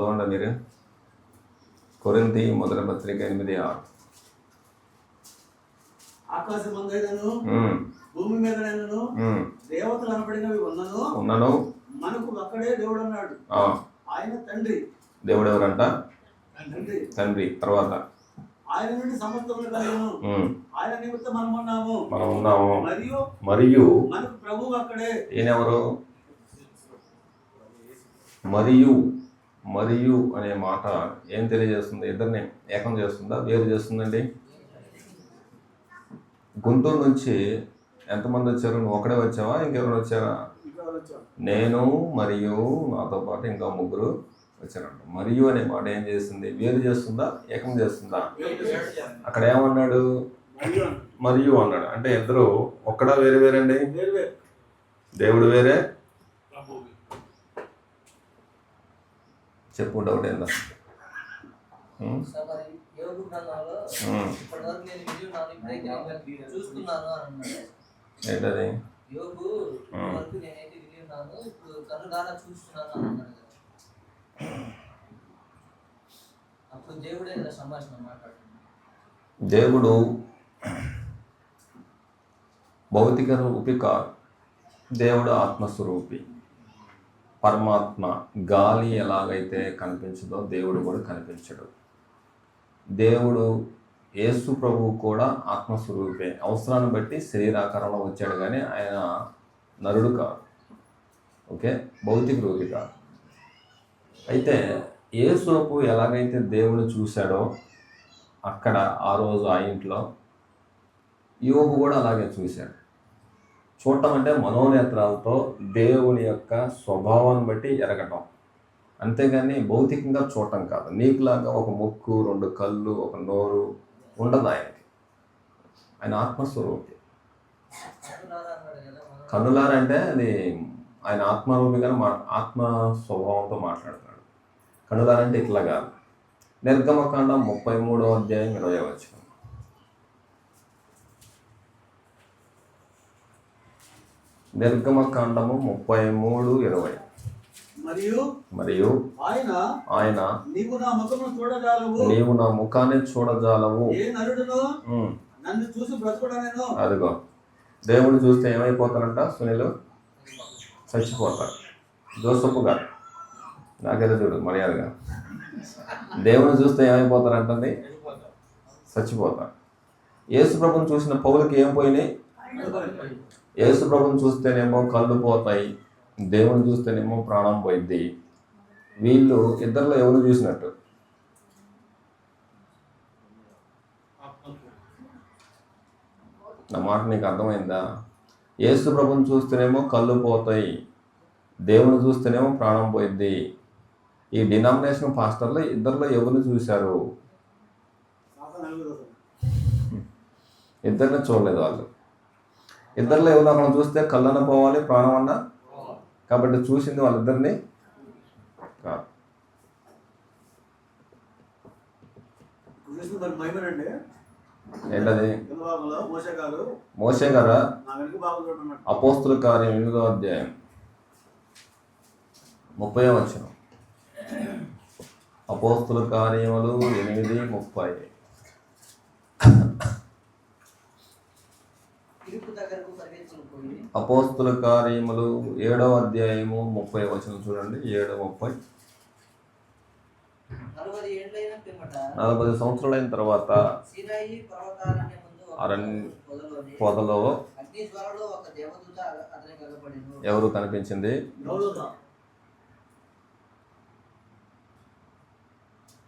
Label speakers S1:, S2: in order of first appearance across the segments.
S1: చూడండి మీరు కొరింథీ మొదటి పత్రిక 8:6.
S2: ఆకాశమందైనను భూమి మీదనైనను దేవతలు అనబడినవి ఉన్నను మనకు అక్కడే దేవుడు అన్నాడు. ఆయన తండ్రి.
S1: దేవుడు ఎవరంట? తండ్రి. తర్వాత
S2: ఆయన నుండి సమస్తములు కలిగెను. ఆయన నిమిత్తం మనం
S1: ఉన్నాము. మరియు
S2: మనకు ప్రభువు అక్కడే.
S1: ఈయనెవరు? మరియు అనే మాట ఏం తెలియజేస్తుంది? ఇద్దరిని ఏకం చేస్తుందా, వేరు చేస్తుందండి? గుంటూరు నుంచి ఎంతమంది వచ్చారు? నువ్వు ఒకడే వచ్చావా, ఇంకెవరు వచ్చారా? నేను మరియు నాతో పాటు ఇంకా ముగ్గురు వచ్చారంట. మరియు అనే మాట ఏం చేస్తుంది? వేరు చేస్తుందా, ఏకం చేస్తుందా? అక్కడ ఏమన్నాడు? మరియు అన్నాడు. అంటే ఇద్దరు ఒక్కడా వేరే వేరండి? దేవుడు వేరే, చెప్పు. డౌట్ ఏందా? ఏంటది? దేవుడు భౌతిక రూపి కాదు. దేవుడు ఆత్మస్వరూపి, పరమాత్మ. గాలి ఎలాగైతే కనిపించదో దేవుడు కూడా కనిపించడు. దేవుడు యేసు ప్రభువు కూడా ఆత్మస్వరూపే. అవసరాన్ని బట్టి శరీరాకారంలో వచ్చాడు, కానీ ఆయన నరుడు కాదు. ఓకే, భౌతిక రూపి కాదు. అయితే యేసు ప్రభు ఎలాగైతే దేవుడు చూశాడో అక్కడ ఆ రోజు ఆ ఇంట్లో, యోబు కూడా అలాగే చూశాడు. చూడటం అంటే మనోనేత్రాలతో దేవుని యొక్క స్వభావాన్ని బట్టి ఎరగటం, అంతేగాని భౌతికంగా చూడటం కాదు. నీకులాగా ఒక ముక్కు, 2 కళ్ళు, ఒక నోరు ఉండదు ఆయనకి. ఆయన ఆత్మస్వరూపి. కన్నులారంటే అది ఆయన ఆత్మరూపిగానే ఆత్మ స్వభావంతో మాట్లాడుతున్నాడు. కన్నులారంటే ఇట్లా కాదు. నిర్గమకాండం 33:20. నిర్గమకాండము 33:20. మరియు ఆయన
S2: నీవు
S1: నా ముఖాన్ని చూడజాలవు.
S2: నన్ను చూసి బ్రతకడనేను.
S1: అదిగో, దేవుడు చూస్తే ఏమైపోతారంట? సునీలు చచ్చిపోతారు. జోసఫ్ గారు నాకేదో చూడు మర్యాదగా. దేవుని చూస్తే ఏమైపోతారంటండి? చచ్చిపోతారు. యేసు ప్రభుని చూసిన పౌలకి ఏం పోయినాయి? యేసు ప్రభుని చూస్తేనేమో కళ్ళు పోతాయి, దేవుని చూస్తేనేమో ప్రాణం పోయిద్ది. వీళ్ళు ఇద్దరిలో ఎవరు చూసినట్టు? నా మాట నీకు అర్థమైందా? యేసు ప్రభుని చూస్తేనేమో కళ్ళు పోతాయి, దేవుని చూస్తేనేమో ప్రాణం పోయిద్ది. ఈ డినామినేషన్ పాస్టర్లు ఇద్దరిలో ఎవరిని చూశారు? ఇద్దరిని చూడలేదు వాళ్ళు. ఇద్దరిలో ఎవరు మనం చూస్తే కళ్ళన పోవాలి, ప్రాణం అన్నా. కాబట్టి చూసింది వాళ్ళిద్దరిని కాదు. ఏంటది? మోషే గారా? అపోస్తుల కార్యం 8:30. అపోస్తుల కార్యములు 8:30. అపోస్తుల కార్యములు 7:30 చూడండి. 7:30. 40 సంవత్సరాలైన తర్వాత పొదలో ఎవరు కనిపించింది?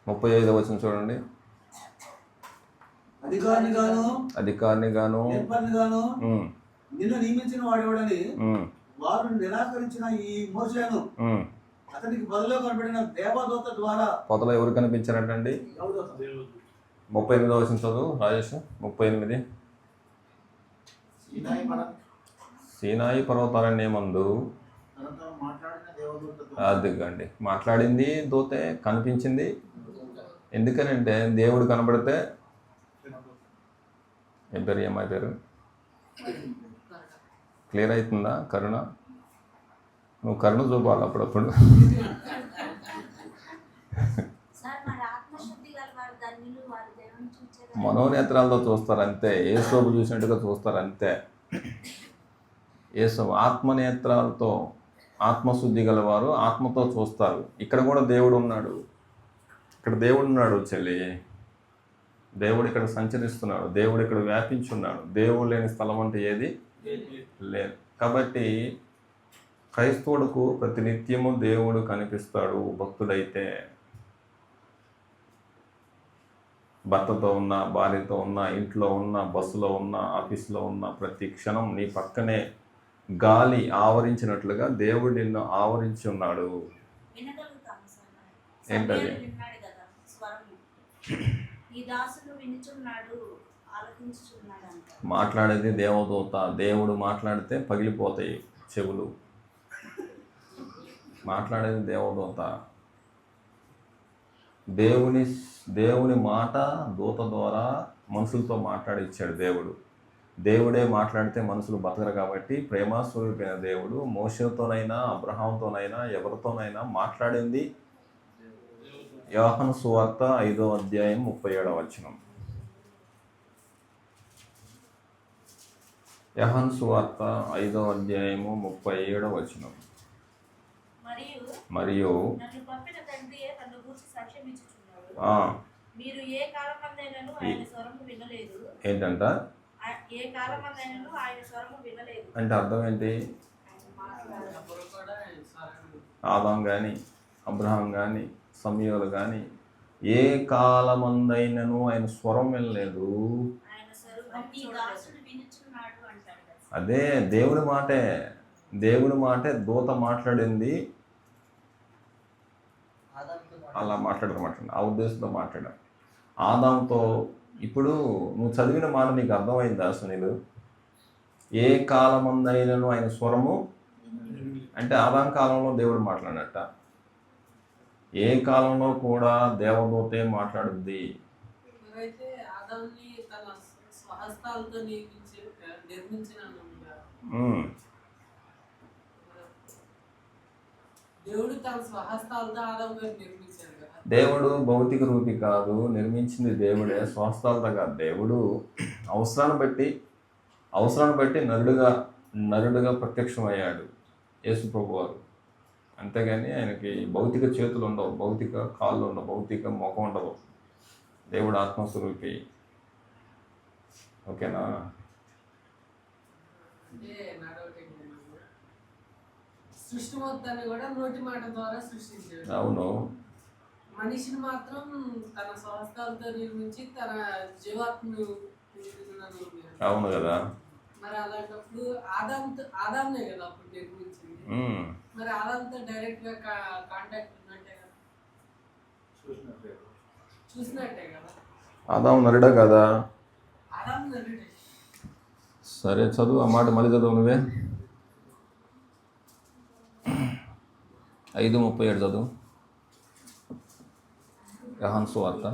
S1: 35 చూడండి. అధికారిని గాను
S2: నిన్ను నియమించిన వాడెవడని వారు నిరాకరించిన ఈ మోషేను అతనికి పొదలో కనబడిన దేవదూత ద్వారా.
S1: పొదలో ఎవరు కనిపించారంటండి? 38 చదువు రాజేష్. 38. సీనాయి పర్వతాలనే మందు అదిగండి మాట్లాడింది దూతే, కనిపించింది. ఎందుకనంటే దేవుడు కనబడితే, ఏం పేరు, అమ్మాయి పేరు క్లియర్ అవుతుందా? కరుణ. నువ్వు కరుణ చూపాలి అప్పుడప్పుడు.
S3: సార్ మరి ఆత్మశుద్ధి గల వారు ధన్యులు, వారు దేవుని చూచేదారు.
S1: మనోనేత్రాలతో చూస్తారు అంతే, యేసోబు చూసినట్టుగా చూస్తారు అంతే. యేసోబు ఆత్మనేత్రాలతో, ఆత్మశుద్ధి గలవారు ఆత్మతో చూస్తారు. ఇక్కడ కూడా దేవుడు ఉన్నాడు, ఇక్కడ దేవుడు ఉన్నాడు చెల్లి. దేవుడు ఇక్కడ సంచరిస్తున్నాడు, దేవుడు ఇక్కడ వ్యాపించున్నాడు. దేవుడు లేని స్థలం అంటే ఏది లేదు. కాబట్టి క్రైస్తవుడుకు ప్రతినిత్యము దేవుడు కనిపిస్తాడు. భక్తుడైతే భర్తతో ఉన్న, భార్యతో ఉన్న, ఇంట్లో ఉన్న, బస్సులో ఉన్న, ఆఫీస్లో ఉన్న, ప్రతి క్షణం నీ పక్కనే గాలి ఆవరించినట్లుగా దేవుడు నిన్ను ఆవరించి ఉన్నాడు.
S3: వినగలుగుతాము సార్.
S1: ఏంటది?
S3: సమయాలు విన్నాడు కదా స్వరము, ఈ దాసుడు వినుచున్నాడు, ఆలకించుచున్నాడు అంట.
S1: మాట్లాడేది దేవదూత. దేవుడు మాట్లాడితే పగిలిపోతాయి చెవులు. మాట్లాడేది దేవదూత. దేవుని మాట దూత ద్వారా మనుషులతో మాట్లాడిచ్చాడు దేవుడు. దేవుడే మాట్లాడితే మనుషులు బతకరు కాబట్టి ప్రేమస్వరూపైన దేవుడు మోషేతోనైనా, అబ్రహాంతోనైనా, ఎవరితోనైనా మాట్లాడింది. యోహాను సువార్త 5వ అధ్యాయం 37వ వచనం. యోహాను సువార్త 5వ అధ్యాయము 37వ వచనం. మరియు
S3: నన్ను పంపిన తండ్రియే నన్ను గూర్చి సాక్ష్యం ఇచ్చుచున్నాడు. మీరు ఏ కాలమందైనను ఆయన స్వరము వినలేదు.
S1: ఏంటంట?
S3: ఏ కాలమందైనను ఆయన స్వరము వినలేదు
S1: అంటే అర్థం ఏంటి? ఆదాం కానీ, అబ్రహాం కానీ, సమూయేలు కానీ ఏ కాలమందైనను ఆయన స్వరం వినలేదు. అదే దేవుడి మాటే. దేవుడి మాటే దూత మాట్లాడింది. అలా మాట్లాడమాట, ఆ ఉద్దేశంతో మాట్లాడాను ఆదాంతో. ఇప్పుడు నువ్వు చదివిన మాట నీకు అర్థమైందా సునీలు? ఏ కాలమందైనను ఆయన స్వరము అంటే ఆదాం కాలంలో దేవుడు మాట్లాడట. ఏ కాలంలో కూడా దేవదూతే మాట్లాడుద్ది. దేవుడు భౌతిక రూపి కాదు, నిర్మించింది దేవుడే. స్వహస్తాలతో కాదు. దేవుడు అవసరాన్ని బట్టి నరుడుగా ప్రత్యక్షమయ్యాడు యేసు ప్రభువారు. అంతేగాని ఆయనకి భౌతిక చేతులు ఉండవు, భౌతిక కాళ్ళు ఉండవు, భౌతిక ముఖం ఉండదు. దేవుడు ఆత్మస్వరూపి. ఓకేనా?
S4: సృష్టి మొత్తాన్ని కూడా నోటి మాట ద్వారా సృష్టించాడు.
S1: అవును.
S4: మనిషిని మాత్రం తన స్వహస్తాలతో నిర్మించి తన జీవాత్మను.
S1: అవును కదా.
S4: మరి అలాంటప్పుడు ఆదాంనే కదా అప్పుడు నిర్మించింది. మరి ఆదాంతో డైరెక్ట్ గా కాంటాక్ట్ ఉన్నట్టే కదా, చూసినట్టే కదా.
S1: ఆదాం నరుడా కదా?
S4: ఆదాం నరుడే.
S1: సరే చదువు, ఆ మాట మళ్ళీ చదువు నువ్వే. 5:37 చదువు. యోహాను సువార్త.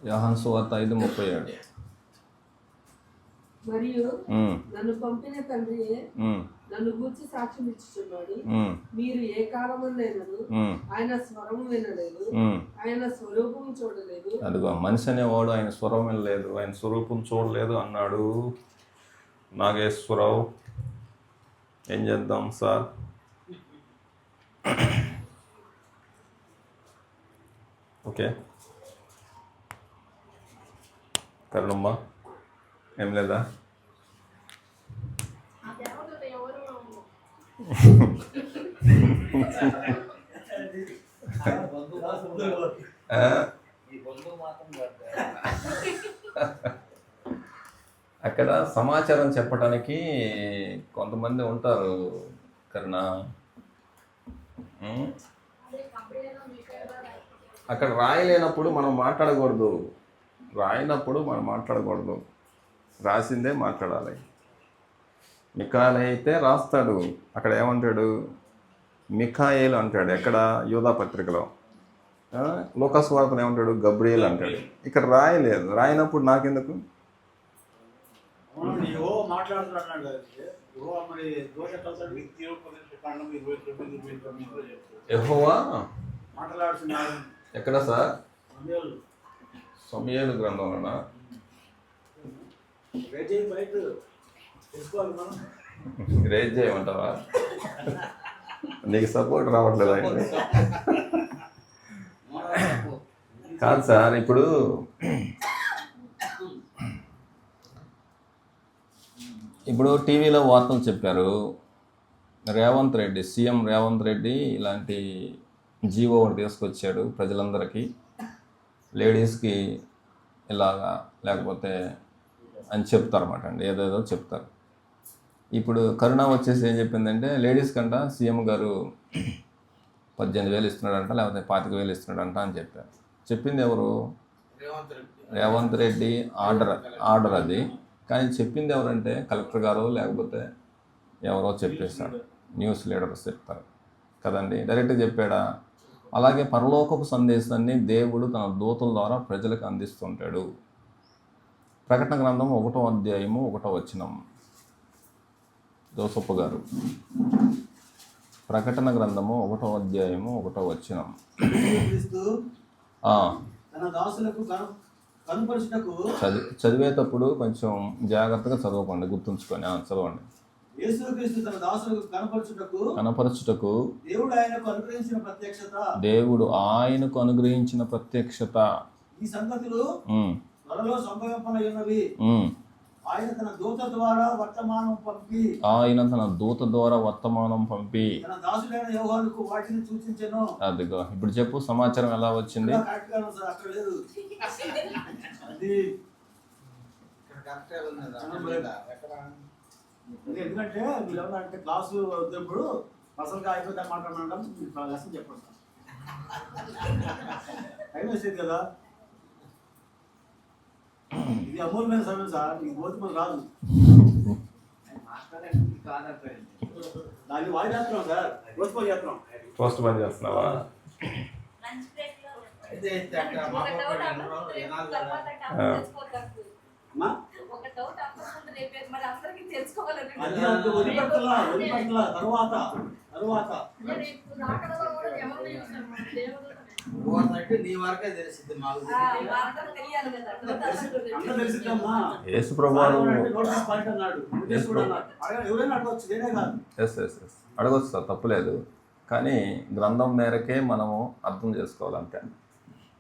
S1: యోహాను సువార్త 5:37.
S4: మరియు నన్ను పంపిన తండ్రియే నన్ను గూర్చి సాక్ష్యం ఇచ్చుచున్నాడు. మీరు ఏ కాలమందైనను ఆయన స్వరం వినలేదు, ఆయన స్వరూపం చూడలేదు.
S1: అదిగో మనిషి అనేవాడు ఆయన స్వరం వినలేదు, ఆయన స్వరూపం చూడలేదు అన్నాడు. నాగేశ్వరరావు, ఏం చేద్దాం సార్? ఓకే, కరుణమ్మ ఏం లేదా? అక్కడ సమాచారం చెప్పడానికి కొంతమంది ఉంటారు కరుణ. అక్కడ రాయలేనప్పుడు మనం మాట్లాడకూడదు, రాసిందే మాట్లాడాలి. మిఖాయేలు అయితే రాస్తాడు, అక్కడ ఏమంటాడు? మిఖాయేలు అంటాడు. ఎక్కడ? యూదా పత్రికలో. లూకాసు వార్తలో ఏమంటాడు? గబ్రియేల్ అంటాడు. ఇక్కడ రాయలేదు. రాయినప్పుడు నాకెందుకు?
S2: ఓ మాట్లాడుతున్నాడు కదా ఓ మరి దోష కలుతాడు
S1: యెహోవా
S2: మాట్లాడుతున్నాడు
S1: ఎక్కడ సార్?
S2: సమయాలు
S1: సమూయేలు గ్రంథంలోనా?
S2: రెడీ బయట తెలుసుకోవాలి మనం.
S1: రేజ్ చేయమంటావా? నీకు సపోర్ట్ రావట్లేదు ఆయన. కాదు సార్, ఇప్పుడు టీవీలో వార్తలు చెప్పారు, రేవంత్ రెడ్డి, సీఎం రేవంత్ రెడ్డి ఇలాంటి జీవో ఒకటి తీసుకొచ్చాడు ప్రజలందరికీ, లేడీస్కి ఇలాగా లేకపోతే అని చెప్తారన్నమాట అండి, ఏదేదో చెప్తారు. ఇప్పుడు కరుణ వచ్చేసి ఏం చెప్పిందంటే, లేడీస్ కంట సీఎం గారు 18,000 ఇస్తున్నాడంట, లేకపోతే 25,000 ఇస్తున్నాడంట అని చెప్పారు. చెప్పింది ఎవరు? రేవంత్ రెడ్డి ఆర్డర్ అది. కానీ చెప్పింది ఎవరంటే కలెక్టర్ గారు లేకపోతే ఎవరో చెప్పేస్తాడు, న్యూస్ లీడర్స్ చెప్తారు కదండి, డైరెక్ట్గా చెప్పాడా? అలాగే పరలోకపు సందేశాన్ని దేవుడు తన దూతల ద్వారా ప్రజలకు అందిస్తుంటాడు. ప్రకటన గ్రంథం 1వ అధ్యాయము 1వ వచనం. జోసప్ప గారు, ప్రకటన గ్రంథము 1వ అధ్యాయము 1వ వచనం.
S2: క్రీస్తు తన దాసులకు కనుపరుచుటకు
S1: చదివేటప్పుడు కొంచెం జాగ్రత్తగా చదవకండి, గుర్తుంచుకొని చదవండి.
S2: యేసుక్రీస్తు తన దాసులకు
S1: కనపరచుటకు
S2: దేవుడు
S1: ఆయనకు అనుగ్రహించిన ప్రత్యక్షత
S2: ఈ సంగతులు త్వరలో సంభవింపనున్నవి. ఆయన తన దూత ద్వారా వర్తమానం పంపి తన దాసుడైన యోహానుకు వాటిని సూచించెను.
S1: అదిగో ఇప్పుడు చెప్పు, సమాచారం ఎలా వచ్చింది?
S2: అక్కడ లేదు, అది ఎందుకంటే మీరు ఏమన్నా క్లాసు వద్దప్పుడు అసలుగా అయిపోతే మాట్లాడమంటాం, లెసన్ చెప్పండి సార్, టైం వేసేది కదా. ఇది అమూల్యమైన సమయం సార్, మీకు గోధుమలు రాదు. దాన్ని వాయి చేస్తున్నాం సార్, పోస్ట్పోన్ చేస్తున్నాం.
S1: పోస్ట్పోన్ చేస్తున్నావా?
S3: లంచ్ బ్రేక్ లో ఒక డౌట్ అప్పుడు తర్వాత తెలుసుకోవచ్చు. ఒక డౌట్ అప్పుడు రేపే మరి అందరికీ తెలుసుకోవాలని
S2: వదిలిపెట్టలా తర్వాత
S5: నీ వరకే తెలిసింది మాకు.
S1: యేసు ప్రభువారు అడగొచ్చు సార్, తప్పులేదు. కానీ గ్రంథం మేరకే మనము అర్థం చేసుకోవాలంతే.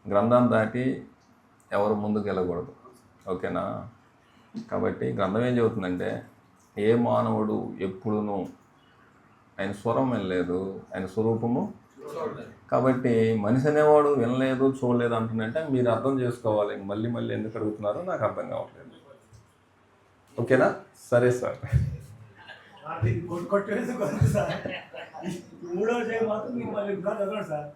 S1: గ్రంథం దాటి ఎవరు ముందుకు వెళ్ళకూడదు, ఓకేనా? కాబట్టి గ్రంథం ఏం చెబుతుందంటే, ఏ మానవుడు ఎప్పుడునూ ఆయన స్వరం వినలేదు, ఆయన స్వరూపము. కాబట్టి మనిషి అనేవాడు వినలేదు, చూడలేదు అంటుందంటే మీరు అర్థం చేసుకోవాలి. మళ్ళీ ఎందుకు అడుగుతున్నారో నాకు అర్థం కావట్లేదు, ఓకేనా? సరే సార్.
S2: మూడో మాత్రం మీకు మళ్ళీ సార్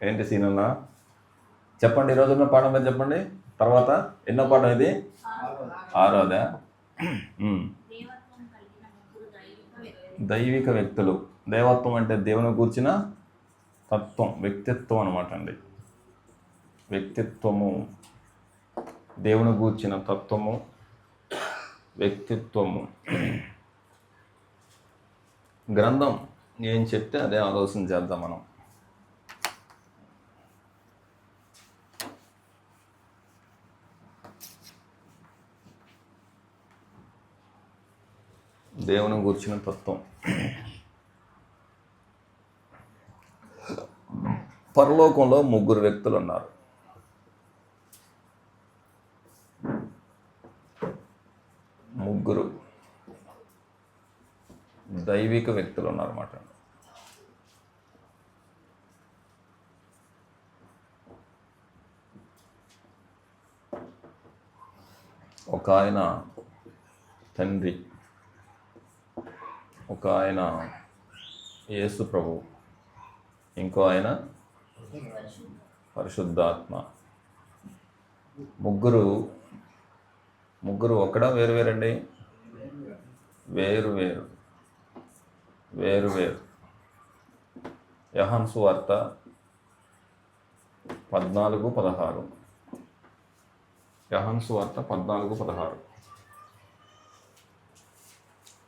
S1: ఏంటి సీనన్నా? చెప్పండి, ఈరోజు ఉన్న పాఠం మీద చెప్పండి. తర్వాత ఎన్నో పాఠం ఇది? 6వదా? దైవిక వ్యక్తులు. దేవత్వం అంటే దేవుని గూర్చిన తత్వం, వ్యక్తిత్వం అనమాట అండి. వ్యక్తిత్వము, దేవుని గూర్చిన తత్వము, వ్యక్తిత్వము. గ్రంథం ఏం చెప్తే అదే ఆలోచన చేద్దాం మనం. దేవుని గూర్చిన తత్వం. పరలోకంలో ముగ్గురు వ్యక్తులు ఉన్నారు. ముగ్గురు దైవిక వ్యక్తులు ఉన్నారన్నమాట. ఒక ఆయన తండ్రి, ఒక ఆయన యేసు ప్రభు, ఇంకో ఆయన పరిశుద్ధాత్మ. ముగ్గురు ఒక్కడ వేరు వేరండి, వేరు వేరు వేరు వేరు. యోహాను సువార్త 14:16. యోహాను సువార్త 14:16.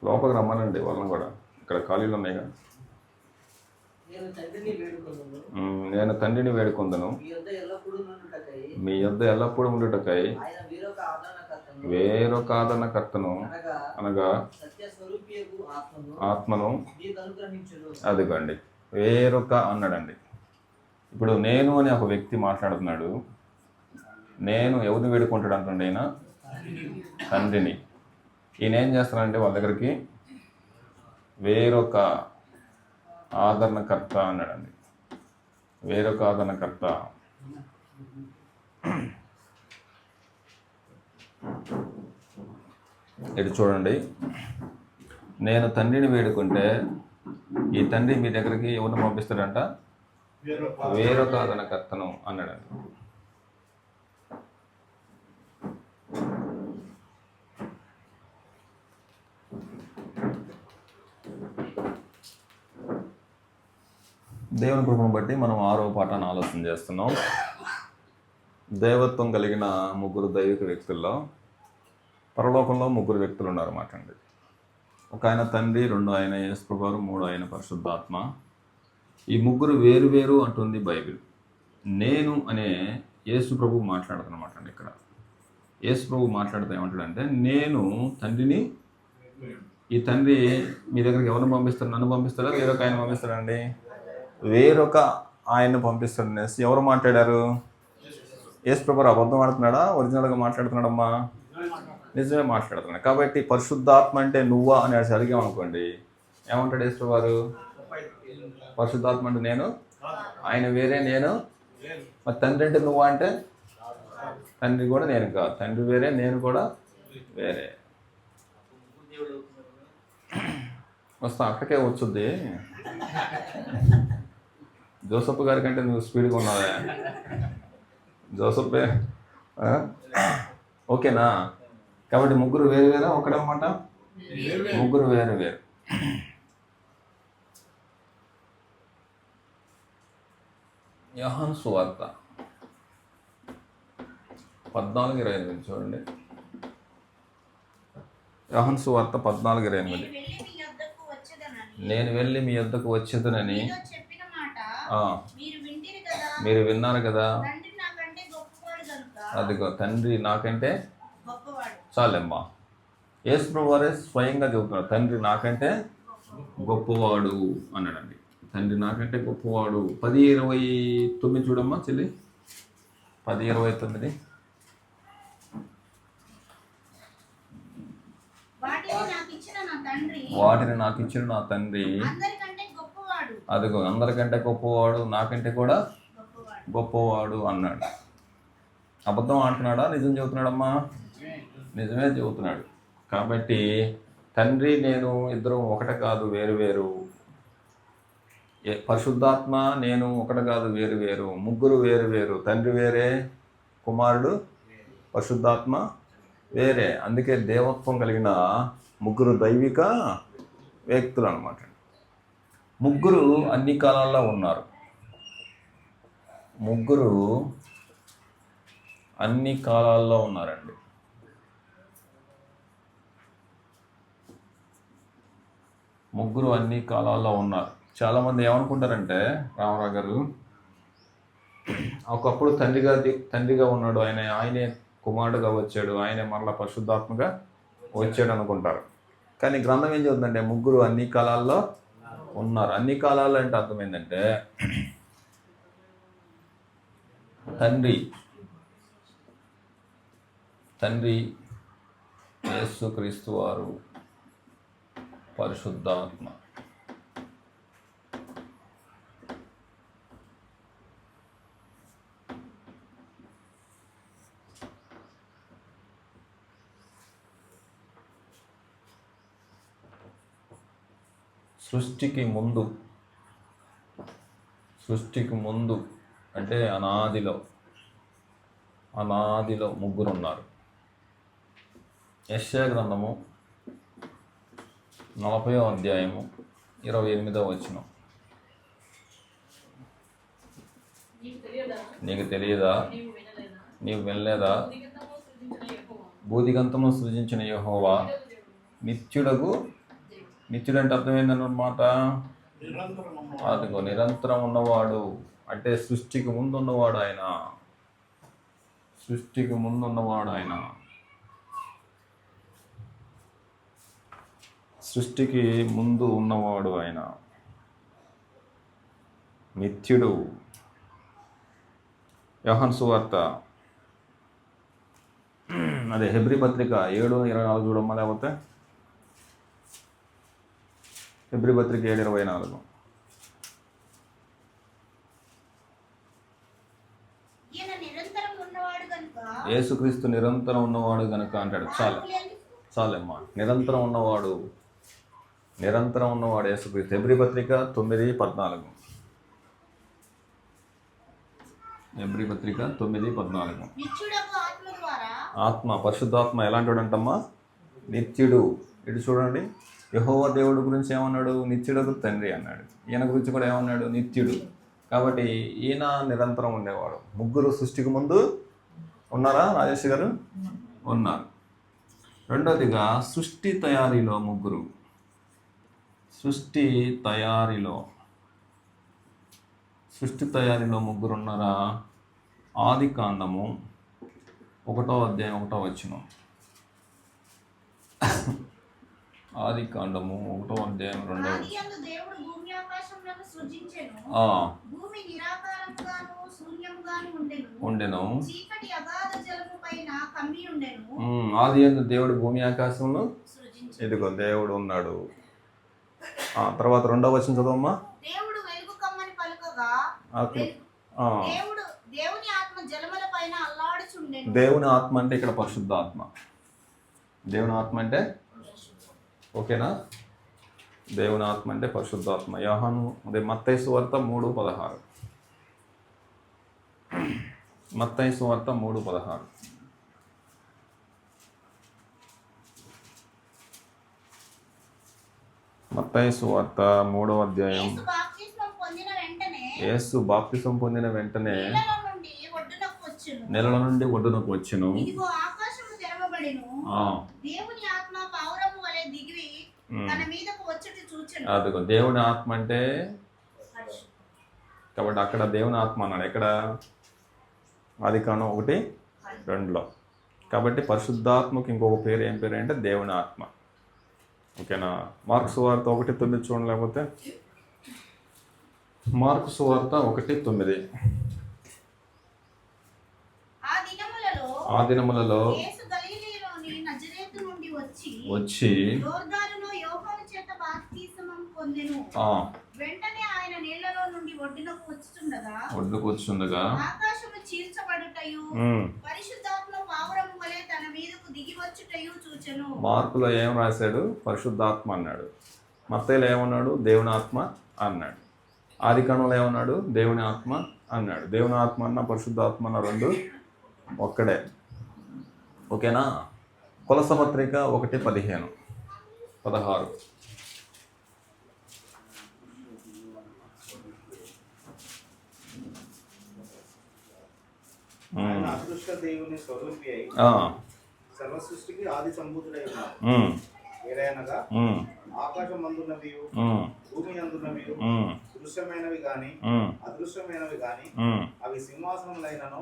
S1: లోపలికి రమ్మనండి వాళ్ళని కూడా, ఇక్కడ ఖాళీలు ఉన్నాయిగా.
S5: నేను తండ్రిని వేడుకొందును,
S1: నేను తండ్రిని వేడుకొందును,
S5: మీ యొద్ద ఎల్లప్పుడూ నుండుటకై,
S1: మీ యొద్ద ఎల్లప్పుడూ ఉండుటకై
S5: ఆయన
S1: వేరొక ఆదరణకర్తను అనగా
S5: సత్య స్వరూపియగు
S1: ఆత్మను
S5: మీకు అనుగ్రహించును.
S1: అదిగండి, వేరొక అన్నాడండి. ఇప్పుడు నేను అని ఒక వ్యక్తి మాట్లాడుతున్నాడు. నేను ఎవరిని వేడుకుంటాడు అంటుండే, ఈయన తండ్రిని. ఈయన ఏం చేస్తానంటే వాళ్ళ దగ్గరికి వేరొక ఆదరణకర్త అన్నాడండి. వేరొక ఆదరణకర్త. ఇటు చూడండి, నేను తండ్రిని వేడుకుంటే ఈ తండ్రి మీ దగ్గరికి ఎవరిని పంపిస్తాడంట? వేరొక ఆదరణకర్తను అన్నాడండి. దేవుని కృపను బట్టి మనం 6వ పాఠాన్ని ఆలోచన చేస్తున్నాం. దేవత్వం కలిగిన ముగ్గురు దైవిక వ్యక్తుల్లో పరలోకంలో ముగ్గురు వ్యక్తులు ఉన్నారన్నమాట అండి. ఒక ఆయన తండ్రి, 2 ఆయన యేసు ప్రభువారు, 3 ఆయన పరిశుద్ధాత్మ. ఈ ముగ్గురు వేరు వేరు అంటుంది బైబిల్. నేను అనే యేసు ప్రభు మాట్లాడుతున్నమాట అండి. ఇక్కడ యేసు ప్రభు మాట్లాడితే ఏమంటాడంటే, నేను తండ్రిని, ఈ తండ్రి మీ దగ్గరికి ఎవరిని పంపిస్తాడు? నన్ను పంపిస్తాడా? వేరొక ఆయన పంపిస్తాడండి? వేరొక ఆయన్ని పంపిస్తాడు అనేసి ఎవరు మాట్లాడారు? యేసు ప్రభు అబద్ధం ఆడుతున్నాడా? ఒరిజినల్గా మాట్లాడుతున్నాడమ్మా? నిజమే మాట్లాడుతున్నాడు. కాబట్టి పరిశుద్ధాత్మ అంటే నువ్వా అని అడిగామనుకోండి, ఏమంటాడు యేసు ప్రభు వారు? పరిశుద్ధాత్మ అంటే నేను, ఆయన వేరే, నేను. మరి తండ్రి అంటే నువ్వా అంటే తండ్రి కూడా నేను కాదు. తండ్రి వేరే, నేను కూడా వేరే. వస్తా, అక్కడికే వచ్చుద్ది. జోసఫ్ గారి కంటే నువ్వు స్పీడ్గా ఉన్నావే. జోసఫే ఓకేనా? కాబట్టి ముగ్గురు వేరు వేరా ఒకటన్నమాట? ముగ్గురు వేరు వేరు. యోహాను సువార్త 14:28 చూడండి. యోహాను సువార్త 14:28. నేను వెళ్ళి మీ యొద్దకు వచ్చేదనని మీరు విన్నారు కదా. అదిగో తండ్రి నాకంటే చాలమ్మా. యేసు ప్రభు వారే స్వయంగా చెబుతున్నారు, తండ్రి నాకంటే గొప్పవాడు అన్నాడండి. తండ్రి నాకంటే గొప్పవాడు. 10:29 చూడమ్మా చెల్లి. 10:29. వాటిని నాకు ఇచ్చిన నా తండ్రి అదిగో అందరికంటే గొప్పవాడు, నాకంటే కూడా గొప్పవాడు అన్నాడు. అబద్ధం అంటున్నాడా? నిజం చెబుతున్నాడమ్మా? నిజమే చెబుతున్నాడు. కాబట్టి తండ్రి నేను ఇద్దరు ఒకటి కాదు, వేరు వేరు. పరిశుద్ధాత్మ నేను ఒకటి కాదు, వేరు వేరు. ముగ్గురు వేరు వేరు. తండ్రి వేరే, కుమారుడు, పరిశుద్ధాత్మ వేరే. అందుకే దేవత్వం కలిగిన ముగ్గురు దైవిక వ్యక్తులు అన్నమాట. ముగ్గురు అన్ని కాలాల్లో ఉన్నారు. ముగ్గురు అన్ని కాలాల్లో ఉన్నారండి. ముగ్గురు అన్ని కాలాల్లో ఉన్నారు. చాలామంది ఏమనుకుంటారంటే, రామారావు గారు ఒకప్పుడు తండ్రిగా ఉన్నాడు, ఆయనే కుమారుడుగా వచ్చాడు, ఆయనే మరలా పరిశుద్ధాత్మగా వచ్చాడు అనుకుంటారు. కానీ గ్రంథం ఏం చెబుతుందంటే ముగ్గురు అన్ని కాలాల్లో ఉన్నారు. అన్ని కాలాల్లో అంటే అర్థం ఏంటంటే తండ్రి యేసుక్రీస్తు వారు, పరిశుద్ధాత్మ. సృష్టికి ముందు అంటే అనాదిలో ముగ్గురు ఉన్నారు. యెషయా గ్రంథము 40వ అధ్యాయము 28వ వచనం. నీకు తెలియదా? నీవు వినలేదా? భూదిగంతము సృజించిన యెహోవా నిత్యుడు అంటే అర్థం ఏంటన్నమాట? అదిగో నిరంతరం ఉన్నవాడు అంటే సృష్టికి ముందు ఉన్నవాడు ఆయన. సృష్టికి ముందున్నవాడు ఆయన. సృష్టికి ముందు ఉన్నవాడు ఆయన. నిత్యుడు. యోహాను సువార్త అదే హెబ్రీ పత్రిక 7:24 చూడమ్మా, లేకపోతే హెబ్రీ పత్రిక 7:24. యేసుక్రీస్తు నిరంతరం ఉన్నవాడు గనుక అంటాడు. చాలమ్మా. నిరంతరం ఉన్నవాడు యేసుక్రీస్తు. హెబ్రీ పత్రిక 9:14. హెబ్రీ పత్రిక 9:14. ఆత్మ, పరిశుద్ధాత్మ ఎలాంటి వాడు అంటమ్మా? నిత్యుడు. ఇటు చూడండి, యెహోవా దేవుడి గురించి ఏమన్నాడు? నిత్యుడకు తండ్రి అన్నాడు. ఈయన గురించి కూడా ఏమన్నాడు? నిత్యుడు. కాబట్టి ఈయన నిరంతరం ఉండేవాడు. ముగ్గురు సృష్టికి ముందు ఉన్నారా రాజేష్ గారు? ఉన్నారు. రెండోదిగా సృష్టి తయారీలో ముగ్గురు. సృష్టి తయారీలో ముగ్గురు ఉన్నారా? ఆది కాండము 1వ అధ్యాయం 1వ వచనం. ఆది కాండము 1వ అధ్యాయం 2వ వచనం. ఉండెను. ఆది యందు దేవుడు భూమి ఆకాశమును. ఇదిగో దేవుడు ఉన్నాడు. తర్వాత 2వ వచనం చదవమ్మా.
S3: దేవుడు వెలుగు కమ్మని పలుకగా దేవుని ఆత్మ జలములపైన అల్లాడుచుండెను.
S1: దేవుని ఆత్మ అంటే ఇక్కడ పరిశుద్ధాత్మ. దేవుని ఆత్మ అంటే ఓకేనా? దేవుని ఆత్మ అంటే పరిశుద్ధాత్మ. యోహాను అదే మత్తయి సువార్త 3:16. మత్తయి సువార్త 3:16. మత్తయి సువార్త 3వ అధ్యాయం. యేసు బాప్తిసం పొందిన వెంటనే నెలల నుండి ఒడ్డునకు వచ్చెను. అదిగో దేవుని ఆత్మ అంటే కాబట్టి అక్కడ దేవుని ఆత్మ అన్నాడు. ఎక్కడ? ఆదికాండం 1:2. కాబట్టి పరిశుద్ధాత్మకు ఇంకొక పేరు ఏం పేరు అంటే దేవుని ఆత్మ. ఓకేనా? మార్కు సువార్త 1:9 చూడండి, లేకపోతే మార్కు సువార్త 1:9. ఆ దినములలో వచ్చి ఒడ్డుకు వచ్చుండగా
S3: ఆకాశము చీల్చబడుటయు పరిశుద్ధాత్మ పావురము వలె తన మీదకు దిగి వచ్చుటయు చూచెను.
S1: మార్కులో ఏం రాశాడు? పరిశుద్ధాత్మ అన్నాడు. మత్తయిలో ఏమన్నాడు? దేవుని ఆత్మ అన్నాడు. ఆదికాండంలో ఏమన్నాడు? దేవుని ఆత్మ అన్నాడు. దేవుని ఆత్మ అన్న పరిశుద్ధాత్మ అన్న రెండు ఒక్కడే. ఓకేనా? కొలస పత్రిక 1:15, 16.
S2: అదృష్ట దేవుని స్వరూపి అయి సర్వ సృష్టికి ఆది సంభూతుడై ఉన్నాడు. ఏలయనగా ఆకాశం అందున్నవి, భూమి అందున్నవి, దృశ్యమైనవి గాని అదృశ్యమైనవి గాని, అవి సింహాసనములైనను,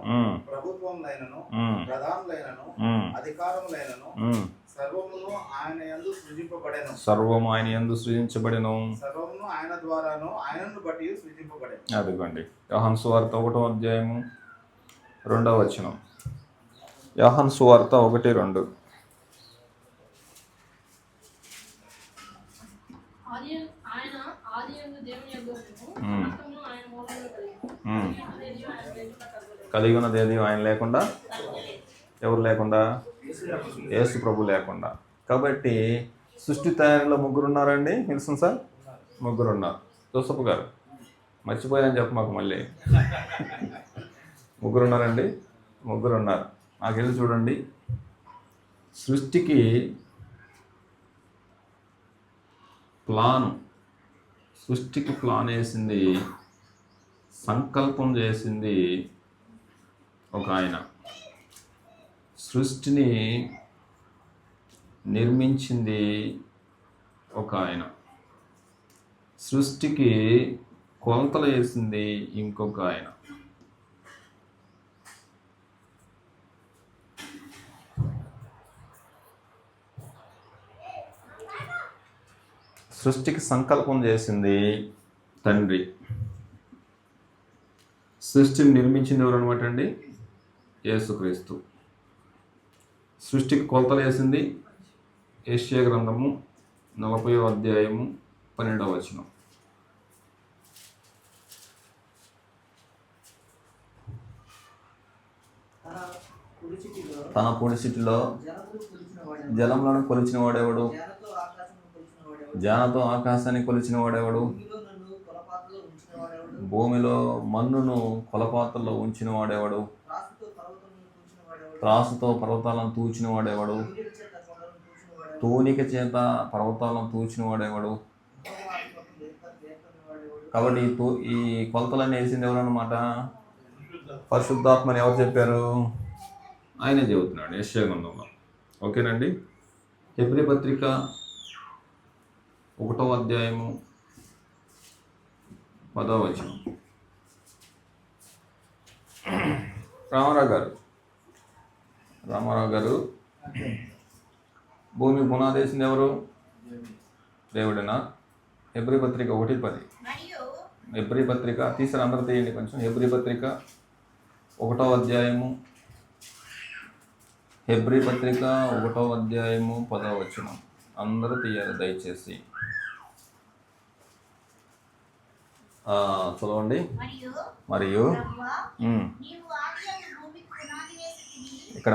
S2: ప్రభుత్వములైనను, ప్రధానులైనను, అధికారములైనను, సర్వమును ఆయన యందు సృజింపబడెను.
S1: సర్వము ఆయన యందు సృజించబడెను.
S2: సర్వమును ఆయన ద్వారాను ఆయనను బట్టి సృజింపబడెను.
S1: అదిగోండి యోహాను సువార్త 1వ అధ్యాయము రెండవ వచనం. యోహాను సువార్త 1:2.
S3: ఆయన ఆదియందు దేవుని యొద్ద ఉండెను, సమస్తమును ఆయన మూలములో కలిగెను. కలిగి ఉన్నదేదియు ఆయన లేకుండా కలుగలేదు.
S1: కలిగి ఉన్నది ఏది ఆయన లేకుండా, ఎవరు లేకుండా? యేసు ప్రభు లేకుండా. కాబట్టి సృష్టి తయారీలో ముగ్గురు ఉన్నారండి. తెలుసు సార్, ముగ్గురు ఉన్నారు. జోసఫ్ గారు మర్చిపోయారని చెప్ప మాకు మళ్ళీ. ముగ్గురు ఉన్నారండి, ముగ్గురు ఉన్నారు. నాకు వెళ్ళి చూడండి. సృష్టికి ప్లాన్ వేసింది, సంకల్పం చేసింది ఒక ఆయన. సృష్టిని నిర్మించింది ఒక ఆయన. సృష్టికి కొలతలు వేసింది ఇంకొక ఆయన. సృష్టికి సంకల్పం చేసింది తండ్రి. సృష్టిని నిర్మించింది ఎవరు అనమాట అండి? యేసుక్రీస్తు. సృష్టికి కొలతలు వేసింది యెషయా గ్రంథము 40వ అధ్యాయము 12వ వచనం. తన పొడిసిటిలో జలములను కొలిచిన వాడెవడు? జానతో ఆకాశాన్ని కొలిచిన వాడెవడు? భూమిలో మన్నును కొలపాత్రలో ఉంచిన వాడెవడు? త్రాసుతో పర్వతాలను తూచిన వాడెవడు? తూనిక చేత పర్వతాలను తూచిన వాడెవడు? కాబట్టి ఈ కొలతలన్నీ వేసింది ఎవరన్నమాట? పరిశుద్ధాత్మని ఎవరు చెప్పారు? ఆయనే చెబుతున్నాడు యెషయా గ్రంథంలో. ఓకేనండి. హెబ్రీ పత్రిక 1వ అధ్యాయము 10వ వచనం. రామారావు గారు భూమి పునాది వేసింది ఎవరు? దేవుడేనా? హెబ్రీ పత్రిక 1:10. హెబ్రీ పత్రిక తీసారు, అందరూ తీయండి కొంచెం. హెబ్రీ పత్రిక 1వ అధ్యాయము, హెబ్రీ పత్రిక 1వ అధ్యాయము 10వ వచనం. అందరూ తీయాలి దయచేసి. చదవండి. మరియు ఇక్కడ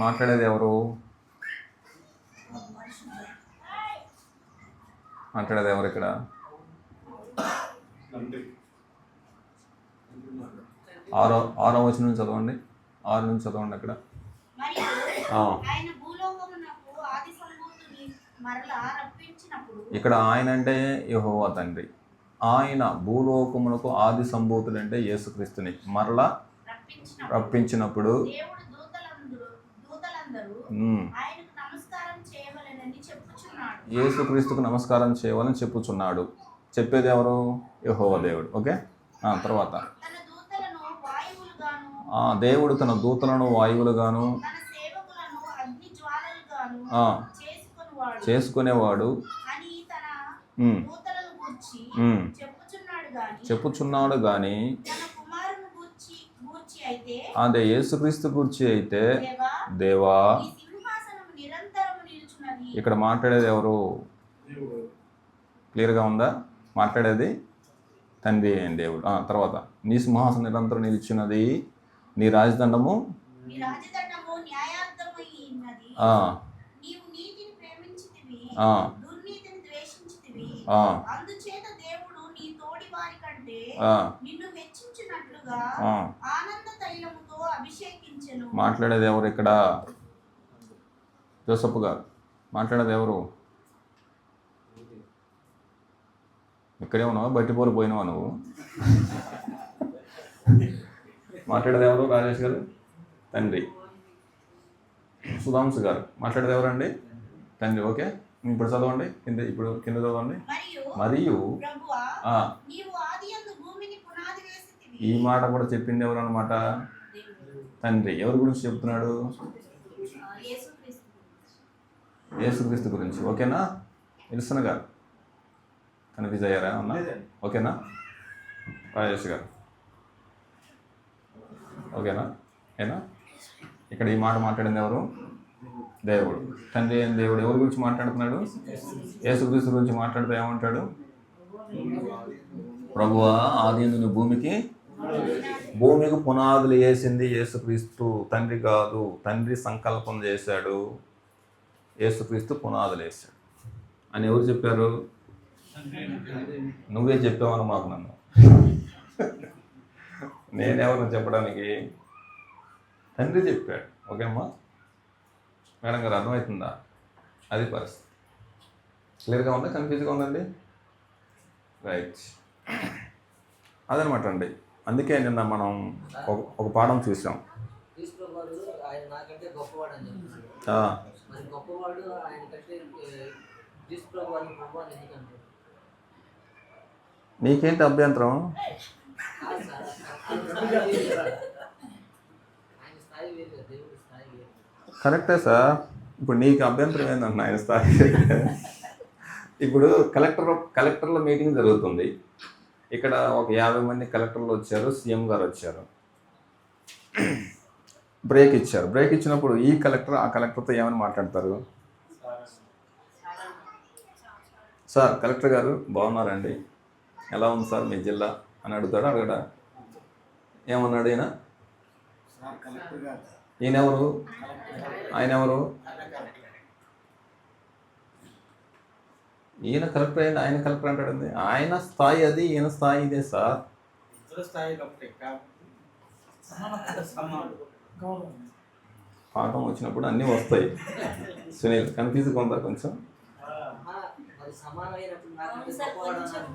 S1: మాట్లాడేది ఎవరు? ఇక్కడ? 6వ వచనం నుంచి చదవండి. 6 నుంచి చదవండి అక్కడ. ఇక్కడ ఆయన అంటే యెహోవా తండ్రి. ఆయన భూలోకమునకు ఆది సంభూతుడు అంటే యేసుక్రీస్తుని మరలా రప్పించినప్పుడు యేసుక్రీస్తుకు నమస్కారం చేయవాలని చెప్పుచున్నాడు. చెప్పేది ఎవరు? యెహోవా దేవుడు. ఓకే. తర్వాత దేవుడు తన దూతలను వాయువులుగాను చేసుకునేవాడు చెప్పుచున్నాడు గాని అదే యేసుక్రీస్తు గూర్చి అయితే దేవా. ఇక్కడ మాట్లాడేది ఎవరు? క్లియర్గా ఉందా? మాట్లాడేది తండ్రి అయిన దేవుడు. తర్వాత నీ సింహాసనం నిరంతరం నిలిచినది, నీ రాజదండము మాట్లాడేది ఎవరు ఇక్కడ? జోసఫ్ గారు మాట్లాడేది ఎవరు? ఇక్కడే ఉన్నావా? బట్టిపోలు పోయినావా నువ్వు? మాట్లాడేది ఎవరు? రాజేష్ గారు తండ్రి. సుధాంశు గారు మాట్లాడేది ఎవరండి? తండ్రి. ఓకే. ఇప్పుడు చదవండి, కింద చదవండి. మరియు ఈ మాట కూడా చెప్పింది ఎవరు అన్నమాట? తండ్రి. ఎవరి గురించి చెప్తున్నాడు? యేసుక్రీస్తు గురించి. ఓకేనా? తెలుస్తున్న గారు కన్ఫ్యూజ్ అయ్యారా? ఓకేనా? రాజేష్ గారు ఓకేనా? ఏనా? ఇక్కడ ఈ మాట మాట్లాడింది ఎవరు? దేవుడు. తండ్రి అయిన దేవుడు ఎవరి గురించి మాట్లాడుతున్నాడు? యేసుక్రీస్తు గురించి మాట్లాడితే ఏమంటాడు? ప్రభువా, ఆదియందు భూమికి పునాదులు వేసింది యేసుక్రీస్తు, తండ్రి కాదు. తండ్రి సంకల్పం చేశాడు, యేసుక్రీస్తు పునాదులు వేశాడు అని ఎవరు చెప్పారు? నువ్వే చెప్పావని మాకు నన్ను. నేనెవరు చెప్పడానికి? తండ్రి చెప్పాడు. ఓకే అమ్మా మేడం గారు, అర్థమవుతుందా? అది పరిస్థితి. క్లియర్గా ఉందా? కన్ఫ్యూజ్గా ఉందండి? రైట్. అదనమాట అండి. అందుకే నిన్న మనం ఒక పాఠం చూసాం.
S5: తీసుకున్నవాడు ఆయన నాకంటే గొప్పవాడు అని చెప్తున్నారు. మరి గొప్పవాడు ఆయన కంటే తీసుకున్నవాడిని గొప్పవాడు ఎందుకంటే
S1: నీకేంటి అభ్యంతరం?
S5: కాదు సార్, ఆయన స్థాయి వేరు కదా, దేవుడి స్థాయి వేరు.
S1: కరెక్టే సార్. ఇప్పుడు నీకు అభ్యంతరం ఏంటంటున్నా ఆయన స్థాయి? ఇప్పుడు కలెక్టర్ల మీటింగ్ జరుగుతుంది. ఇక్కడ ఒక 50 మంది కలెక్టర్లు వచ్చారు, సీఎం గారు వచ్చారు, బ్రేక్ ఇచ్చారు. బ్రేక్ ఇచ్చినప్పుడు ఈ కలెక్టర్ ఆ కలెక్టర్తో ఏమని మాట్లాడతారు? సార్ కలెక్టర్ గారు బాగున్నారండి, ఎలా ఉంది సార్ మీ జిల్లా అని అడుగుతాడు. అడగడా? ఏమన్నాడు ఈయన? ఈయనెవరు? ఆయన ఎవరు? ఈయన కలెక్టర్ అయింది, ఆయన కలెక్టర్ అంటాడు. ఆయన స్థాయి అది, ఈయన స్థాయి ఇదే సార్. పాఠం వచ్చినప్పుడు అన్నీ వస్తాయి. సునీల్ కన్ఫ్యూజ్గా ఉందా కొంచెం?
S5: మరి సమానమైనప్పుడు నాకంటే గొప్పవాడు అన్నారు.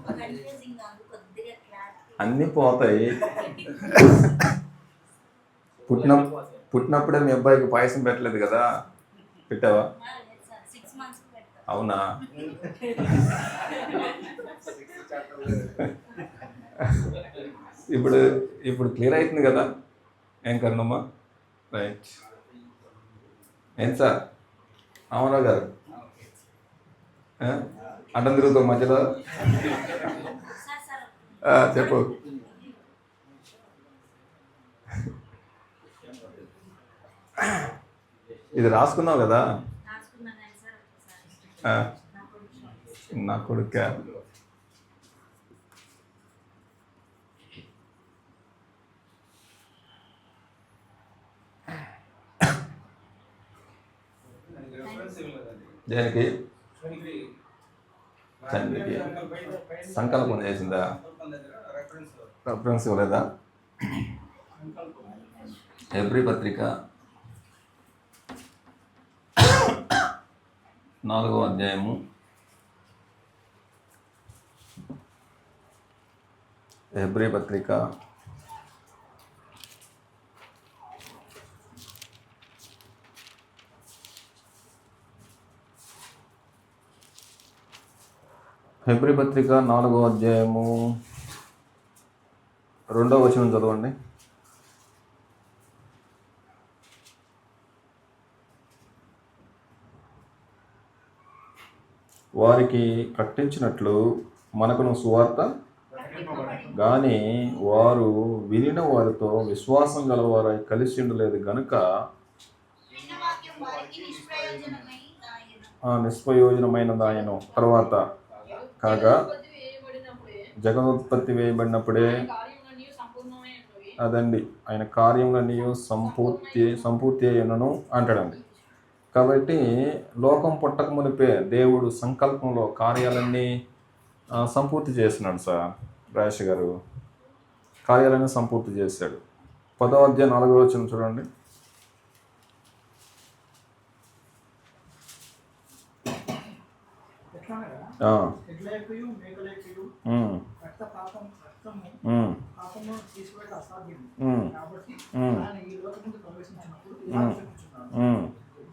S1: అన్నీ పోతాయి. పుట్టినప్పుడే మీ అబ్బాయికి పాయసం పెట్టలేదు కదా, పెట్టావా? అవునా? ఇప్పుడు క్లియర్ అవుతుంది కదా? ఏం కరణమ్మా? రైట్. ఏం సార్ రామారావు గారు అడ్డం తిరుగుతావు మధ్యలో? చెప్పు. ఇది రాసుకున్నావు కదా? నా కొడుక. దేనికి? తండ్రికి సంకల్పం చేసిందా? రెఫరెన్స్ ఇవ్వలేదా? హెబ్రీ పత్రిక 4వ అధ్యాయము 4వ అధ్యాయము 2వ వచనం చదవండి. వారికి ప్రకటించినట్లు మనకును సువార్త కానీ వారు వినిన వారితో విశ్వాసం గలవారై కలిసి ఉండలేదు గనుక నిష్ప్రయోజనమైనదాయను. తర్వాత కాగా జగదోత్పత్తి వేయబడినప్పుడే అదండి ఆయన కార్యములన్నీ సంపూర్తి అయ్యను అంటాడండి. కాబట్టి లోకం పుట్టక మునిపే దేవుడు సంకల్పంలో కార్యాలన్నీ సంపూర్తి చేస్తున్నాడు సార్. రాజేష్ గారు కార్యాలన్నీ సంపూర్తి చేశాడు. 10వ అధ్యాయం 4వ వచనం చూడండి.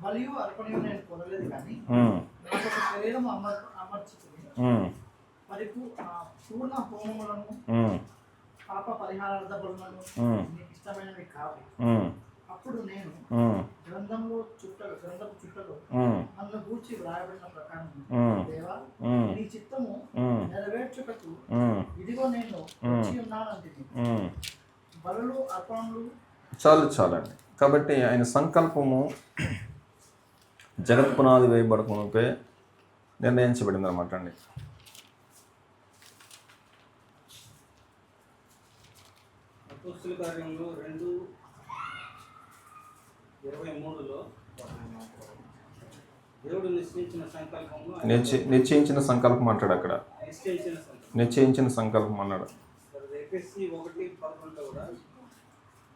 S2: మరియు అర్పణను నేను కొనలేదు కానీ నాకు ఒక శరీరం అమర్చుకుని పూర్ణ హోమములను పాప పరిహారార్థ బలులను నీకు ఇష్టమైనవి కావు. అప్పుడు నేను గ్రంథపు చుట్టలో నన్ను గూర్చి వ్రాయబడిన ప్రకారం దేవా నీ చిత్తము నెరవేర్చుటకు ఇదిగో నేను వచ్చి ఉన్నానంటే బలులు అర్పణలు
S1: చాలండి. కాబట్టి ఆయన సంకల్పము జగత్ పునాది వేయబడకమునిపై నిర్ణయించబడింది అనమాట అండి.
S2: అపోస్తల కార్యములు 2:23లో దేవుడు నిశ్చయించిన సంకల్పము
S1: నిశ్చయించిన సంకల్పం అంటాడు అక్కడ.
S2: నిశ్చయించిన సంకల్పం
S1: నిశ్చయించిన సంకల్పం అన్నాడు.
S2: ఎఫెసీ 1:11 కూడా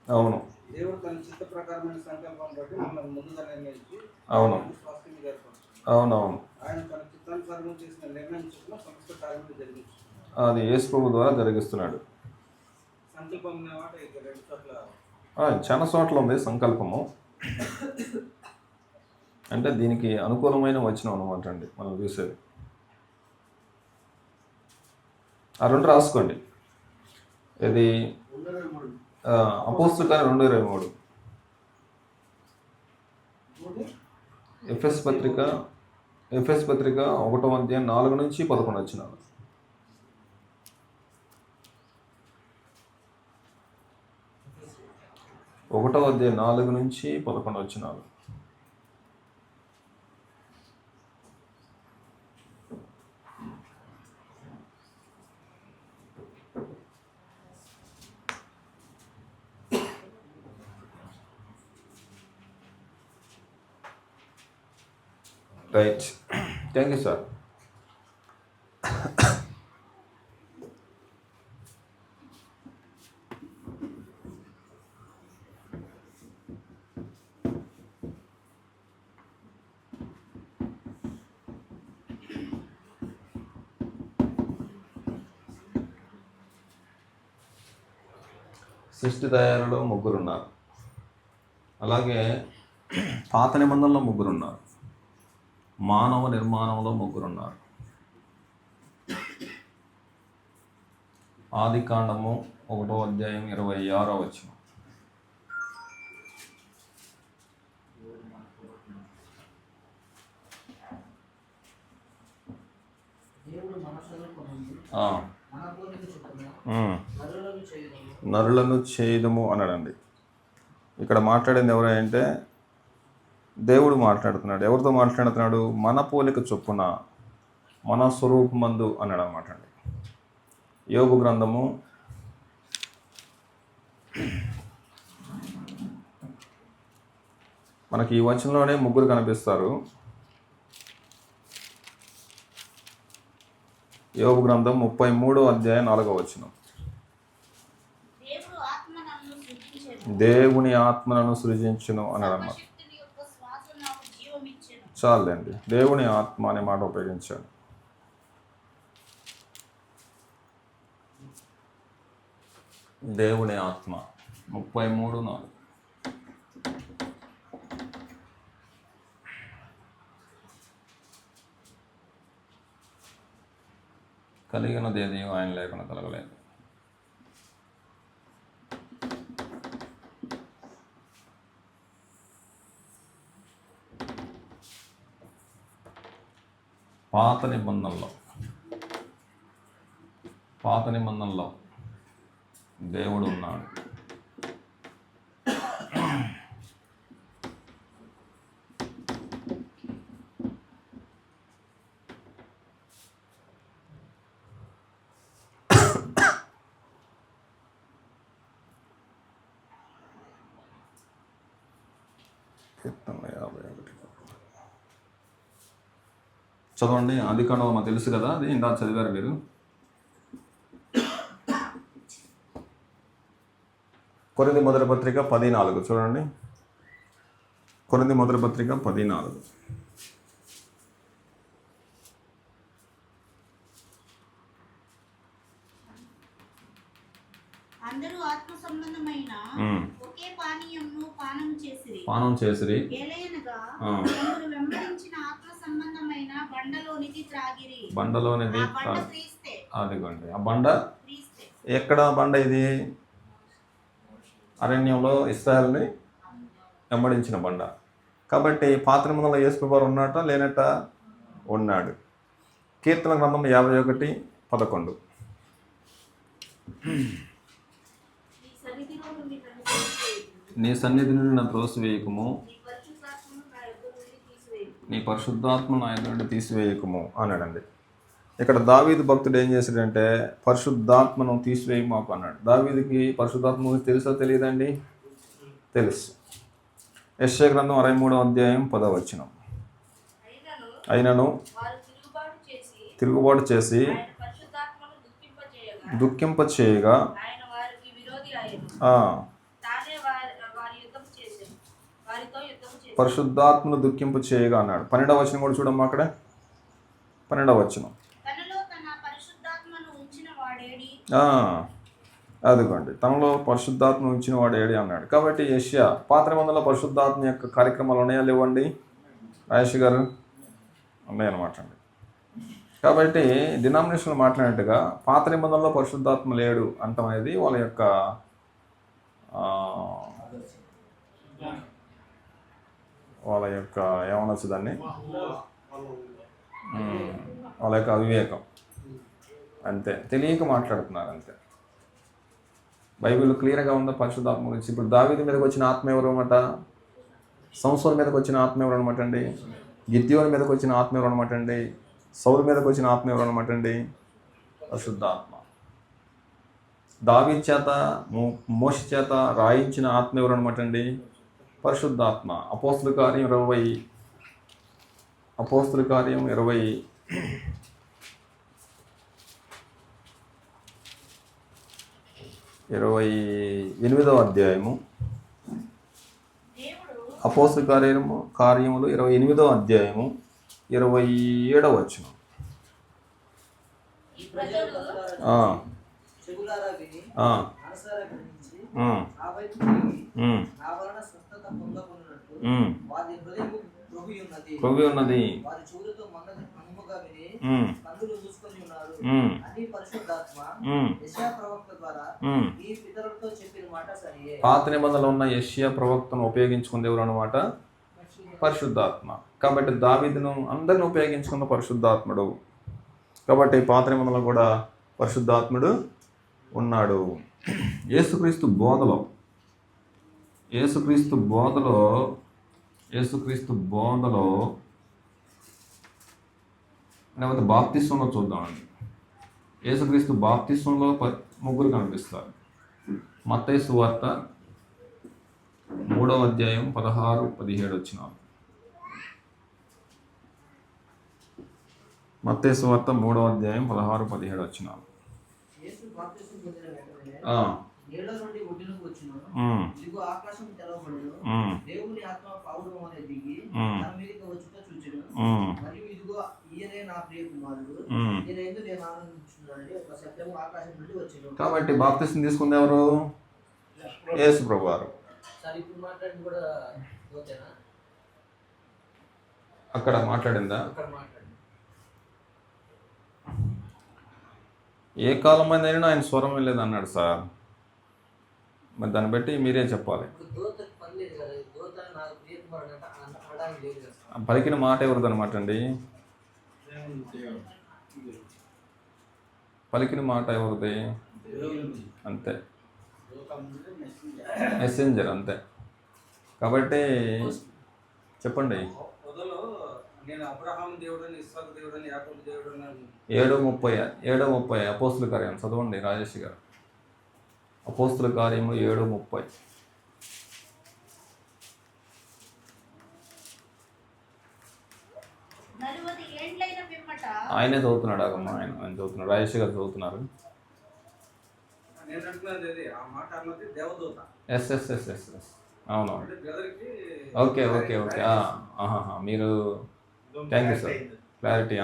S1: అవును,
S2: దేవుడు తన చిత్త ప్రకారమైన సంకల్పం బట్టి మమ్మల్ని ముందుగా నిర్ణయించి
S1: అవును,
S2: స్వాస్థ్యంగా ఏర్పరుచుకున్నాడు.
S1: అవునవును.
S2: ఆయన తన చిత్తానుసారం చేసిన నిర్ణయం చొప్పున సమస్త కార్యములు జరిగించు.
S1: అది యేసు ప్రభు ద్వారా జరిగిస్తున్నాడు.
S2: సంకల్పం అన్నమాట ఇక 2 చోట్ల
S1: చాలా చోట్ల ఉంది సంకల్పము. అంటే దీనికి అనుకూలమైన వచనం అనమాట అండి మనం చూసేది. ఆ 2 రాసుకోండి. ఇది అపోస్తల కార్యం 2:23, ఎఫెస్ పత్రిక 1వ అధ్యాయం 4 నుంచి 11 వచనాలు. ఒకటో అధ్యాయం 4 నుంచి 11 వచనాలు. Right, thank you sir. సృష్టి తయారీలో 3 ఉన్నారు. అలాగే పాత నిబంధనలో 3 ఉన్నారు. మానవ నిర్మాణంలో 3 ఉన్నారు. ఆదికాండము 1వ అధ్యాయం 26వ వచనం.
S5: దేవుడు మనసులో కొనండి మన పోలిక చొప్పున
S1: నరులను చేయదము అన్నాడండి. ఇక్కడ మాట్లాడింది ఎవరంటే దేవుడు మాట్లాడుతున్నాడు. ఎవరితో మాట్లాడుతున్నాడు? మన పోలిక చొప్పున మన స్వరూపమందు అన్నాడు అన్నమాట అండి. యోబు గ్రంథము 'మనకి ఈ వచనంలోనే 3 కనిపిస్తారు. యోబు గ్రంథం 33వ అధ్యాయం 4వ వచనం. దేవుని ఆత్మలను సృజించును అన్నాడు అన్నమాట. చాలండి, దేవుని ఆత్మ అనే మాట ఉపయోగించాడు. దేవుని ఆత్మ 33:4. కలిగినది ఏది ఆయన లేకుండా కలగలేదు. పాత నిబంధనలో దేవుడు ఉన్నాడు. చదవండి. ఆదికాండం మాకు తెలుసు కదా, అది ఇందా చదివారు మీరు. కొరింథీ మొదటి పత్రిక 10:4 చూడండి. కొరింథీ మొదటి పత్రిక 10:4.
S3: అందరూ ఆత్మ సంబంధమైన ఒకే పానీయంను
S1: పానం చేసిరి.
S3: ఏలయనగా కొందరు వెంబడించిన ఆత్మ సంబంధమైన బండలోనిది త్రాగిరి.
S1: బండలోనిది అదిగోండి. ఆ బండ ఎక్కడ? బండ ఇది అరణ్యంలో ఇశ్రాయేలుని వెంబడించిన బండ. కాబట్టి పాత నిబంధనలో యేసు ప్రభువు ఉన్నట్ట లేనట్ట? ఉన్నాడు. కీర్తన గ్రంథం 51:11. నీ సన్నిధి నుండి నన్ను త్రోసివేయకుము,
S3: నీ పరిశుద్ధాత్మను నా యొద్ద నుండి
S1: నీ పరిశుద్ధాత్మను ఆయన నుండి
S3: తీసివేయకు.
S1: తీసివేయకుము అన్నాడండి. ఇక్కడ దావీదు భక్తుడు ఏం చేశాడంటే పరిశుద్ధాత్మను తీసివేయి మాకు అన్నాడు. దావీదుకి పరిశుద్ధాత్మ గురించి తెలుసా తెలియదండి? తెలుసు. యెషయా గ్రంథం 63వ అధ్యాయం 10వ వచనం. అయినను
S3: వారు
S1: తిరుగుబాటు చేసి
S3: ఆయన పరిశుద్ధాత్మను
S1: దుఃఖింపచేయగా
S3: ఆయన వారికి విరోధి అయ్యను. తానే వారితో యుద్ధం చేసెను.
S1: పరిశుద్ధాత్మను దుఃఖింపచేయగా అన్నాడు. 12వ వచనం కూడా చూడమ్మా అక్కడ. 12వ వచనం.
S3: తనలో తన పరిశుద్ధాత్మను ఉంచిన వాడేడి.
S1: అదిగోండి, తనలో పరిశుద్ధాత్మ ఉంచిన వాడు ఏడి అన్నాడు. కాబట్టి యెషయా పాత నిబంధనలో పరిశుద్ధాత్మ యొక్క కార్యక్రమాలు ఉన్నాయా లేవండి రాజేష్ గారు? ఉన్నాయన్నమాట అండి. కాబట్టి డినామినేషన్లు మాట్లాడినట్టుగా పాత నిబంధనలో పరిశుద్ధాత్మ లేడు అంటాం అనేది వాళ్ళ యొక్క ఏమనొచ్చు దాన్ని, వాళ్ళ యొక్క అవివేకం అంతే, తెలియక మాట్లాడుతున్నారు అంతే. బైబిల్ క్లియర్గా ఉందా పరిశుద్ధాత్మ గురించి? ఇప్పుడు దావీదు మీదకి వచ్చిన ఆత్మ ఎవరు అనమాట? సంసోన్ మీదకి వచ్చిన ఆత్మ ఎవరు అనమాట అండి? గిద్యోని మీదకి వచ్చిన ఆత్మ ఎవరు అనమాట అండి? సౌలు మీదకి వచ్చిన ఆత్మ ఎవరు అనమాట అండి? పరిశుద్ధాత్మ. దావీదు చేత మోషే చేత రాయించిన ఆత్మ ఎవరు అనమాట అండి? పరిశుద్ధాత్మ. అపోస్తుల కార్యం 28వ అధ్యాయము. అపోస్తుల కార్యములు 28వ అధ్యాయము 27వ వచనం.
S5: ఈ ప్రజలు చెవులారా విని మనసారా గ్రహించి నా వైపు తిరిగి నా వలన స్వస్థత పొందకొనున్నట్లు వారి హృదయము క్రొవ్వి ఉన్నది. వారి చెవులతో మన్నుగా విని కన్నులు మూసుకొని ఉన్నారు అని పరిశుద్ధాత్మ యెషయా ప్రవక్త ద్వారా ఈ పితరులతో చెప్పిన మాట సరియే.
S1: పాత నిబంధనలో ఉన్న యెషయా ప్రవక్తను ఉపయోగించుకుంది ఎవరు అనమాట? పరిశుద్ధాత్మ. కాబట్టి దావీదును అందరిని ఉపయోగించుకున్న పరిశుద్ధాత్ముడు. కాబట్టి పాత నిబంధనలో కూడా పరిశుద్ధాత్ముడు ఉన్నాడు. యేసుక్రీస్తు బోధలో లేకపోతే బాప్తిస్వంలో చూద్దామండి. యేసుక్రీస్తు బాప్తిస్వంలో ముగ్గురు కనిపిస్తారు. మత్తయి సువార్త 3వ అధ్యాయం 16-17 వచనాలు. మత్తయి సువార్త 3వ అధ్యాయం 16-17 వచనాలు.
S5: యేసు బాప్తిసం పొందిన వెంటనే నీళ్ళ నుండి ఒడ్డునకు వచ్చును. ఇదిగో ఆకాశం తెరవబడెను. దేవుని ఆత్మ పావురం వలె దిగి తన మీదకి వచ్చుట చూచెను. మరియు ఇదిగో ఈయనే నా ప్రియ కుమారుడు, ఈయన యందు నేను ఆనందించుచున్నానని ఒక శబ్దము ఆకాశం నుండి వచ్చెను.
S1: కాబట్టి బాప్తిసం తీసుకుంది ఎవరు? యేసు ప్రభువారు.
S5: సార్ ఇప్పుడు మాట్లాడింది కూడా ఓకేనా?
S1: అక్కడ మాట్లాడిందా?
S5: అక్కడ మాట్లాడింది.
S1: ఏ కాలమైనా ఆయన స్వరం వెళ్ళేది అన్నాడు సార్. మరి దాన్ని బట్టి మీరే చెప్పాలి.
S5: ఇప్పుడు దూతకు పని లేదు కదా, దూత నాకు ప్రియ కుమారుడు అనడానికి లేదు కదా.
S1: పలికిన మాట ఎవరిది అనమాట అండి? పలికిన మాట ఎవరిది? అంతే, మెసెంజర్ అంతే. కాబట్టి చెప్పండి. 7:30 అపోస్తుల కార్యం చదవండి రాజేష్ గారు. అపోస్తుల కార్యము 7:30. ఆయనే చదువుతున్నాడు. ఆగమ్మ, ఆయన చదువుతున్నాడు. రాజేష్ గారు చదువుతున్నారు. ఎస్ అవునవును. ఓకే మీరు థ్యాంక్ యూ సార్, క్లారిటీ.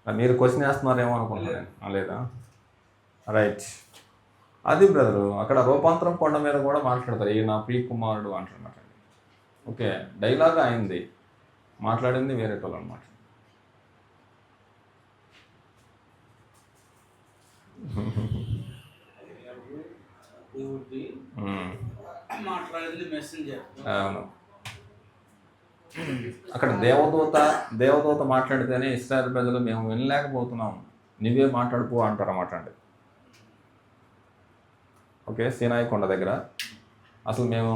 S1: మీరు క్వశ్చన్ వేస్తున్నారేమో అనుకుంటున్నాను. లేదా? రైట్. అది బ్రదరు, అక్కడ రూపాంతరం కొండ మీద కూడా మాట్లాడతారు. ఈ నా ప్రియ కుమారుడు అంటున్నమాట. ఓకే, డైలాగ్ అయింది, మాట్లాడింది వేరే వాళ్ళు అనమాట. అవును, అక్కడ దేవదూత మాట్లాడితేనే ఇశ్రాయేలు ప్రజలు మేము వినలేకపోతున్నాం, నువ్వే మాట్లాడుకో అంటారు అన్నమాట అండి. ఓకే, సీనాయి కొండ దగ్గర అసలు మేము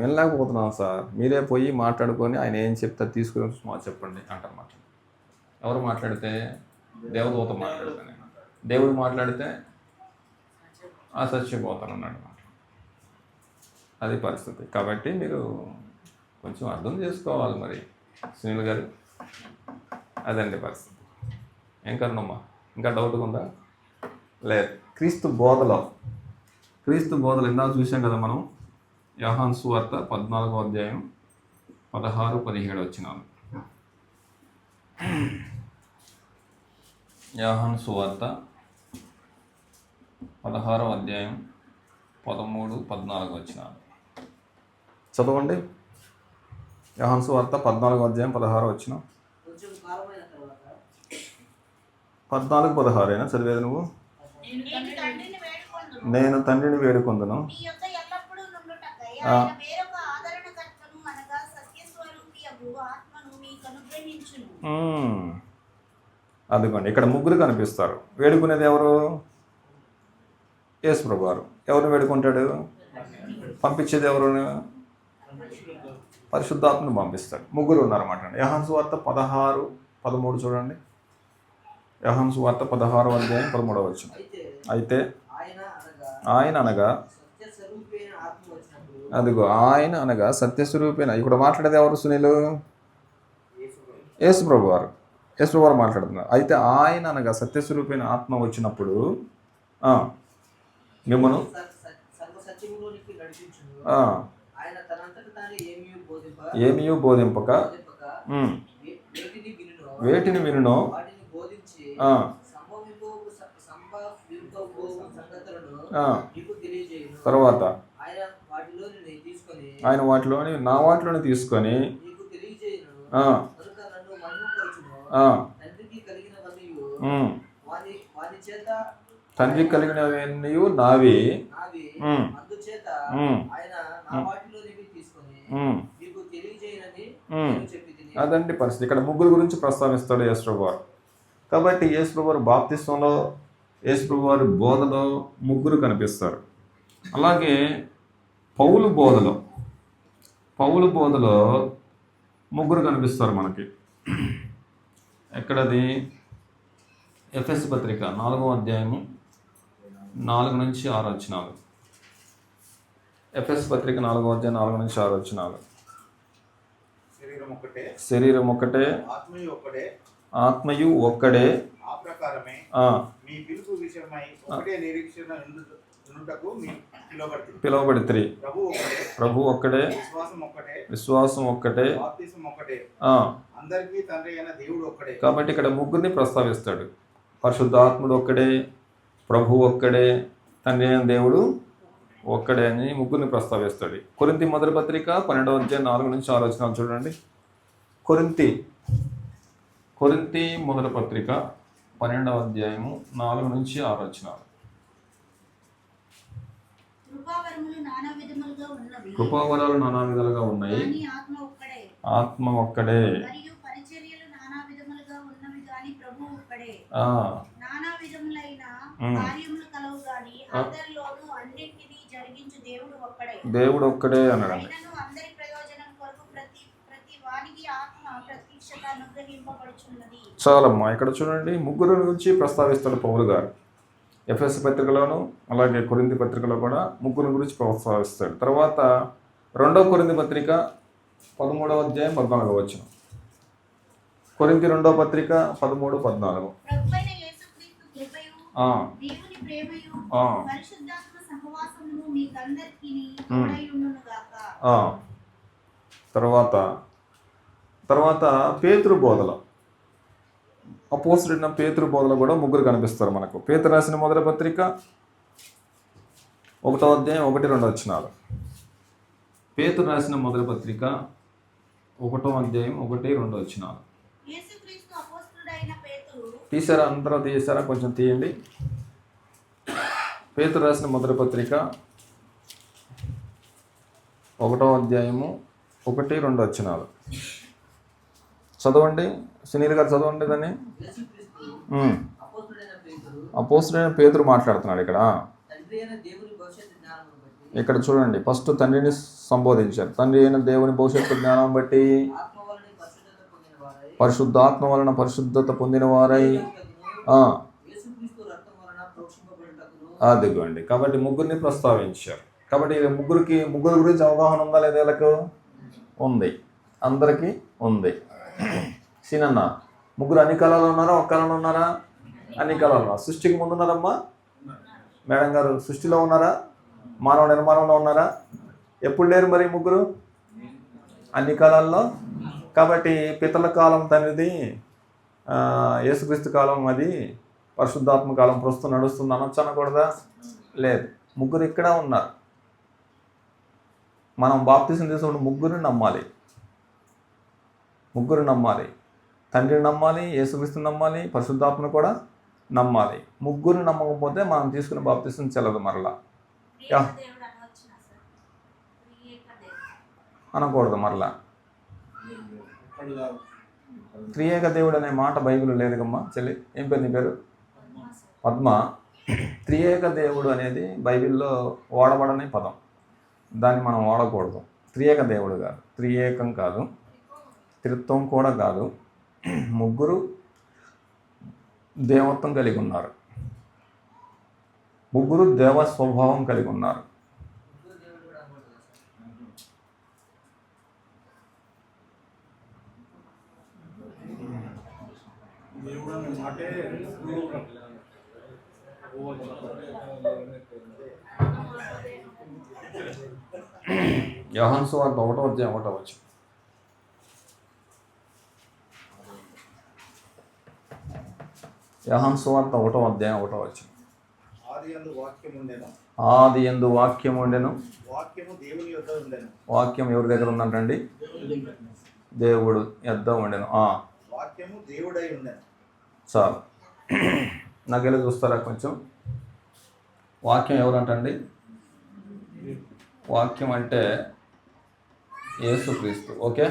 S1: వెళ్ళలేకపోతున్నాం సార్, మీరే పోయి మాట్లాడుకొని ఆయన ఏం చెప్తారు తీసుకుని మాకు చెప్పండి అంటారన్నమాట. ఎవరు మాట్లాడితే దేవదూత మాట్లాడితే, దేవుడు మాట్లాడితే అసత్యపోతాను అన్నాడు. అది పరిస్థితి. కాబట్టి మీరు కొంచెం అర్థం చేసుకోవాలి మరి సునీల్ గారు. అదండి పరిస్థితి. ఏం కరణమ్మా, ఇంకా డౌట్గా ఉందా? లేదు. క్రీస్తు బోధలో ఇందాక చూసాం కదా మనం, యోహాను సువార్త 14వ అధ్యాయం 16-17 వచనాలు. యోహాను సువార్త 16వ అధ్యాయం 13-14 వచనాలు చదవండి. యోహాను సువార్త 14వ అధ్యాయం 16 వచనం.
S5: కొంచెం కాలమైన తర్వాత
S1: 14-16 చదివేది నువ్వు. నేను తండ్రిని వేడుకొందును
S3: మీ యొక్క ఎల్లప్పుడూ నుండుటకై ఆయన వేరొక ఆదరణకర్తను అనగా సత్యస్వరూపియగు ఆత్మను మీకు అనుగ్రహించును.
S1: అదిగోండి, ఇక్కడ ముగ్గురు కనిపిస్తారు. వేడుకునేది ఎవరు? యేసు ప్రభువారు. ఎవరిని వేడుకుంటాడు? పంపించేది ఎవరు? పరిశుద్ధాత్మను పంపిస్తాడు. ముగ్గురు ఉన్నారన్నమాట. యోహాను సువార్త 16-13 చూడండి. యోహాను సువార్త 16వ అధ్యాయం 13వ వచనం. అయితే ఆయన అనగా
S5: సత్యస్వరూపైన ఆత్మ వచ్చినప్పుడు,
S1: అదిగో ఆయన అనగా సత్యస్వరూపైన, ఇక్కడ మాట్లాడేది ఎవరు సునీలు? యేసు ప్రభువారు మాట్లాడుతున్నారు. అయితే ఆయన అనగా సత్యస్వరూపైన ఆత్మ వచ్చినప్పుడు మిమ్మను
S5: సర్వ సత్యములోనికి నడిపించును. ఆయన తనంతట తానే
S1: ఏమీ బోధింపక వేటిని వినునో
S5: వాటిని బోధించి మీకు తెలియజేయును.
S1: తర్వాత
S5: ఆయన
S1: వాటిలోని నా వాటిలోని తీసుకొని
S5: మీకు తెలియజేయును. కనుక నన్ను మహిమపరచును. తండ్రికి కలిగినవన్నీయు వాని చేత,
S1: తండ్రికి కలిగినవన్నీ నావి,
S5: అందుచేత ఆయన నా వాటిలోనివి తీసుకొని మీకు తెలియజేయనని నేను చెప్పితిని.
S1: అదండి పరిస్థితి. ఇక్కడ ముగ్గురు గురించి ప్రస్తావిస్తాడు యేసు ప్రభువారు. కాబట్టి యేసు ప్రభువారు బాప్తిస్మంలో, యేసు ప్రభువారి బోధలో ముగ్గురు కనిపిస్తారు. అలాగే పౌలు బోధలో ముగ్గురు కనిపిస్తారు మనకి. ఎక్కడది? ఎఫెసు పత్రిక 4వ అధ్యాయము 4-6 వచనాలు. ఎఫెసు పత్రిక 4వ అధ్యాయం 4-6 వచనాలు. శరీరం ఒక్కటే, ఆత్మయు ఒక్కడే,
S2: ఆ ప్రకారమే మీ పిలుపు విషయమై ఒకటే నిరీక్షణ నుండుటకు
S1: పిలువబడితిరి. ప్రభు ఒక్కడే, విశ్వాసం ఒక్కటే,
S2: బాప్తిసం ఒక్కటే, అందరికీ తండ్రి అయిన దేవుడు ఒక్కడే.
S1: కాబట్టి ఇక్కడ ముగ్గురిని ప్రస్తావిస్తాడు. పరిశుద్ధాత్ముడు ఒక్కడే, ప్రభు ఒక్కడే, తండ్రి అయిన దేవుడు ఒక్కడే అని ముగ్గురిని ప్రస్తావిస్తాడు. కొరింథీ మొదటి పత్రిక 12వ అధ్యాయం 4-6 వచనాలు చూడండి. కొరింథీ మొదటి పత్రిక 12వ అధ్యాయము 4-6 వచనాలు. కృపావరాలు నానా విధాలుగా ఉన్నాయి, ఆత్మ ఒక్కడే.
S3: మరియు పరిచర్యలు నానా విధములుగా ఉన్నవి గాని ప్రభు ఒక్కడే. నానా విధములైన కార్యములు కలవు గాని అందరిలోనూ అన్నిటిని జరిగించు దేవుడు ఒక్కడే
S1: అన్నాడు.
S3: అందరి ప్రయోజనం కొరకు ప్రతి వానికి ఆత్మ ప్రత్యక్షత అనుగ్రహింపబడుచున్నది.
S1: చాలమ్మా, ఇక్కడ చూడండి ముగ్గురు గురించి ప్రస్తావిస్తాడు పౌలు గారు. ఎఫెసు పత్రికలోను అలాగే కొరింథీ పత్రికలో కూడా ముగ్గురు గురించి ప్రస్తావిస్తాడు. తర్వాత 2వ కొరింథీ పత్రిక 13వ అధ్యాయం 14వ వచనం. కొరింథీ 2వ పత్రిక 13-14. తర్వాత పేతురు బోధలో, అపోస్తలుడైన పేతురు బోధలో కూడా ముగ్గురు కనిపిస్తారు మనకు. పేతురు రాసిన మొదటి పత్రిక 1వ అధ్యాయం 1-2 వచనాలు. పేతురు రాసిన మొదటి పత్రిక 1వ అధ్యాయం 1-2 వచనాలు. తీసారా? అందరూ తీసారా? కొంచెం తీయండి. పేతురు రాసిన మొదటి పత్రిక 1వ అధ్యాయము 1-2 వచనాలు చదవండి. సునీల్ గారు చదవండి దాన్ని. అపోస్తలుడైన పేతురు మాట్లాడుతున్నాడు ఇక్కడ. ఇక్కడ చూడండి, ఫస్ట్ తండ్రిని సంబోధించారు. తండ్రి అయిన దేవుని భవిష్యత్తు జ్ఞానం బట్టి
S5: ఆత్మ వలన పరిశుద్ధత పొందిన వారై
S1: పరిశుద్ధాత్మ వలన పరిశుద్ధత పొందిన వారై
S5: యేసుక్రీస్తు రక్తం వలన ప్రోక్షింపబడుటకును
S1: అదిగోండి. కాబట్టి ముగ్గురిని ప్రస్తావించారు. కాబట్టి ముగ్గురు గురించి అవగాహన ఉందా లేదా? వీళ్ళకు ఉంది, అందరికీ ఉంది. సీనన్న, ముగ్గురు అన్ని కాలాలు ఉన్నారా, ఒక్క కాలంలో ఉన్నారా? అన్ని కాలాలు. సృష్టికి ముందు ఉన్నారమ్మా మేడం గారు? సృష్టిలో ఉన్నారా? మానవ నిర్మాణంలో ఉన్నారా? ఎప్పుడు లేరు మరి ముగ్గురు? అన్ని కాలాల్లో. కాబట్టి పితల కాలం తండ్రిది, యేసుక్రీస్తు కాలం అది, పరిశుద్ధాత్మ కాలం ప్రస్తుతం నడుస్తుంది అనొచ్చు, అనకూడదా? లేదు, ముగ్గురు ఇక్కడ ఉన్నారు. మనం బాప్తిసం తీసుకున్న ముగ్గురిని నమ్మాలి. ముగ్గురు నమ్మాలి. తండ్రిని నమ్మాలి, యేసుక్రీస్తుని నమ్మాలి, పరిశుద్ధాత్మను కూడా నమ్మాలి. ముగ్గురిని నమ్మకపోతే మనం తీసుకున్న బాప్తిసం చెల్లదు. మరలా అనకూడదు. మరలా త్రియేక దేవుడు అనే మాట బైబిల్ లేదుగమ్మా చెల్లి. ఏం పేరు నీ పేరు? పద్మ. త్రియేక దేవుడు అనేది బైబిల్లో వాడబడని పదం, దాన్ని మనం వాడకూడదు. త్రియేక దేవుడు కాదు, త్రియేకం కాదు, త్రిత్వం కూడా కాదు. ముగ్గురు దేవత్వం కలిగి ఉన్నారు, ముగ్గురు దేవ స్వభావం కలిగి ఉన్నారు. యోహాను సువార్త 1వ అధ్యాయం 1వ వచనం. యోహాను సువార్త 1వ అధ్యాయం 1వ వచనం. ఆది యందు వాక్యం ఉండెను,
S2: వాక్యము దేవుని యొద్ద ఉండెను.
S1: వాక్యం ఎవరి దగ్గర ఉందంటండి? దేవుడు యొద్ద ఉండెను.
S2: వాక్యము దేవుడై ఉండెను.
S1: చాలు. నాకెళ్ళి చూస్తారా కొంచెం? వాక్యం ఎవరంటండి? వాక్యం అంటే యేసుక్రీస్తు. ఓకే,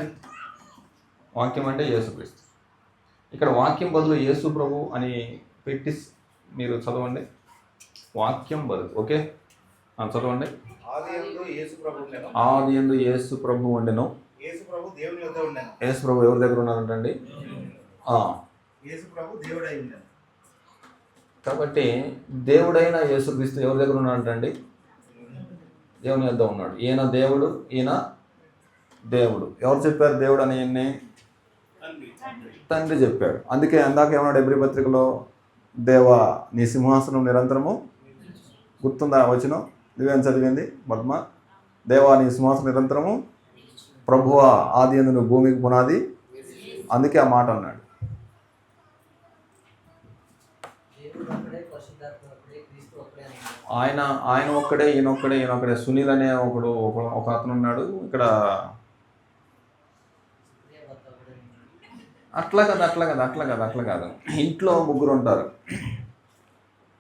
S1: వాక్యం అంటే యేసుక్రీస్తు. ఇక్కడ వాక్యం బదులు యేసు ప్రభు అని పెట్టి మీరు చదవండి. వాక్యం బదులు. ఓకే, చదవండి.
S2: ఆది యందు యేసు ప్రభు ఉండెను.
S1: ఆది యందు యేసు ప్రభు ఉండెను.
S2: యేసు ప్రభు దేవుని యొద్ద ఉండెను.
S1: యేసు ప్రభు ఎవరి దగ్గర ఉన్నారంటండి?
S2: యేసు ప్రభు దేవుడై ఉండెను.
S1: కాబట్టి దేవుడైన యేసుక్రీస్తు ఎవరి దగ్గర ఉన్నాడంటండి? దేవుని యొద్ద ఉన్నాడు. ఈయన దేవుడు, ఈయన దేవుడు. ఎవరు చెప్పారు దేవుడు అని? ఈయన్ని తండ్రి చెప్పాడు. అందుకే అందాక ఏమన్నాడు ఎబ్రీ పత్రికలో? దేవా నీ సింహాసనం నిరంతరము. గుర్తుందా వచనం? నువ్వేం చదివింది పద్మ? దేవా నీ సింహాసనం నిరంతరము, ప్రభువా ఆది యందు నువ్వు భూమికి పునాది. అందుకే ఆ మాట అన్నాడు. ఆయన ఒక్కడే, ఈయనొక్కడే, ఈయనొక్కడే. సునీల్ అనే ఒక అతను ఉన్నాడు ఇక్కడ. అట్లా కాదు. ఇంట్లో ముగ్గురు ఉంటారు.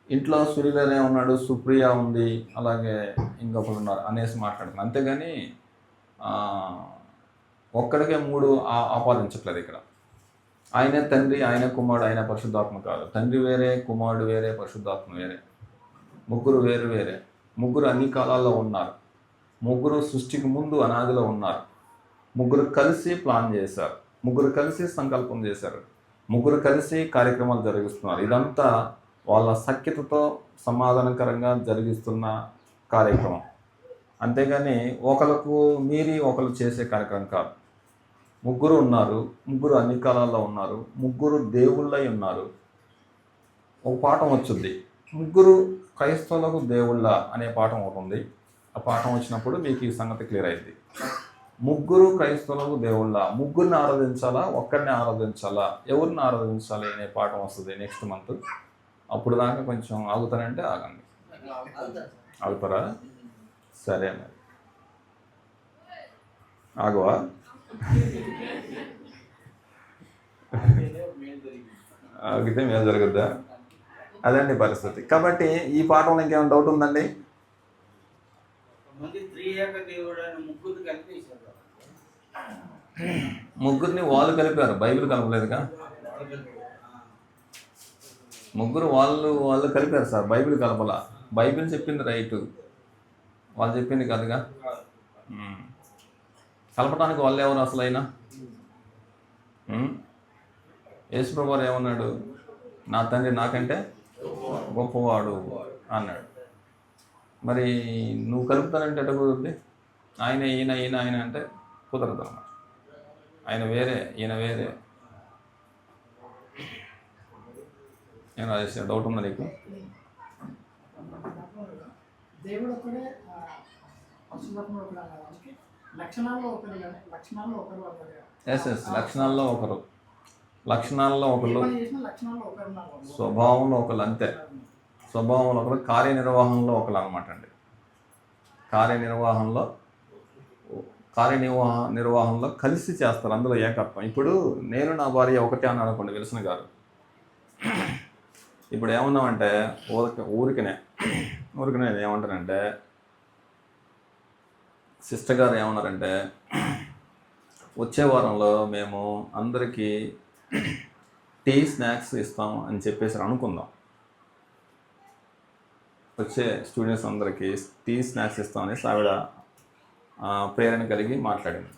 S1: ఇంట్లో సునీల్ అనే ఉన్నాడు, సుప్రియ ఉంది, అలాగే ఇంకొకరు ఉన్నారు అనేసి మాట్లాడుతున్నాను. అంతేగాని ఒక్కడికే మూడు ఆపాదించట్లేదు ఇక్కడ. ఆయనే తండ్రి, ఆయన కుమారుడు, ఆయన పరిశుద్ధాత్మ కాదు. తండ్రి వేరే, కుమారుడు వేరే, పరిశుద్ధాత్మ వేరే. ముగ్గురు వేరు వేరే. ముగ్గురు అన్ని కాలాల్లో ఉన్నారు. ముగ్గురు సృష్టికి ముందు అనాదిలో ఉన్నారు. ముగ్గురు కలిసి ప్లాన్ చేశారు, ముగ్గురు కలిసి సంకల్పం చేశారు, ముగ్గురు కలిసి కార్యక్రమాలు జరిగిస్తున్నారు. ఇదంతా వాళ్ళ సఖ్యతతో సమాధానకరంగా జరిగిస్తున్న కార్యక్రమం. అంతేగాని ఒకరికి మీరి ఒకరు చేసే కార్యక్రమం కాదు. ముగ్గురు ఉన్నారు, ముగ్గురు అన్ని కాలాల్లో ఉన్నారు, ముగ్గురు దేవుళ్ళై ఉన్నారు. ఒక పాఠం వచ్చింది, ముగ్గురు క్రైస్తవులకు దేవుళ్ళ అనే పాఠం ఒకటి ఉంది. ఆ పాఠం వచ్చినప్పుడు మీకు ఈ సంగతి క్లియర్ అయింది. ముగ్గురు క్రైస్తవులకు దేవుళ్ళ, ముగ్గురిని ఆరాధించాలా, ఒక్కరిని ఆరాధించాలా, ఎవరిని ఆరాధించాలి అనే పాఠం వస్తుంది నెక్స్ట్ మంత్. అప్పుడు దాకా కొంచెం ఆగుతానంటే ఆగండి. ఆగుతారా? సరే మరి ఆగువా? ఆగితే మేము జరుగుద్దా? అదండి పరిస్థితి. కాబట్టి ఈ పాఠంలో ఇంకేమైనా డౌట్ ఉందండి? ముగ్గురిని వాళ్ళు కలిపారు, బైబిల్ కలపలేదుగా. ముగ్గురు వాళ్ళు కలిపారు సార్, బైబిల్ కలపలా. బైబిల్ చెప్పింది రైటు, వాళ్ళు చెప్పింది కాదుగా. కలపడానికి వాళ్ళు ఎవరు అసలు అయినా? యేసుప్రభు వారు ఏమన్నాడు? నా తండ్రి నాకంటే గొప్పవాడు అన్నాడు. మరి నువ్వు కలుపుతానంటే ఎట్ట కుదురుద్ది? ఆయన ఈయన ఈయన ఆయన అంటే కుదరదు అన్నమాట. ఆయన వేరే, ఈయన వేరే. ఏం రాజేష్ డౌట్ ఉందా నీకు?
S6: దేవుడు ఒకడే, పరిశుద్ధాత్ముడు ఒకడే అన్నారు. అందుకే లక్షణాల్లో ఒకరు కానీ లక్షణాల్లో ఒకరు అన్నారు.
S1: ఎస్ లక్షణాల్లో ఒకరు, లక్షణాల్లో ఒకరు,
S6: ఏ పని చేసినా లక్షణాల్లో ఒకరు ఉన్నారు.
S1: స్వభావంలో ఒకరు, అంతే. స్వభావంలో ఒకరు, కార్యనిర్వహణలో ఒకరు అనమాట అండి. కార్యనిర్వహణలో కలిసి చేస్తారు, అందులో ఏకత్వం. ఇప్పుడు నేను నా భార్య ఒకటే అని అనుకోండి విల్సన్ గారు. ఇప్పుడు ఏమన్నామంటే ఊరికనే ఏమంటారంటే, సిస్టర్ గారు ఏమన్నారంటే, వచ్చే వారంలో మేము అందరికీ టీ స్నాక్స్ ఇస్తాం అని చెప్పేసి అనుకుందాం. వచ్చే స్టూడెంట్స్ అందరికీ టీ స్నాక్స్ ఇస్తామనేసి ఆవిడ ప్రేరణ కలిగి మాట్లాడింది.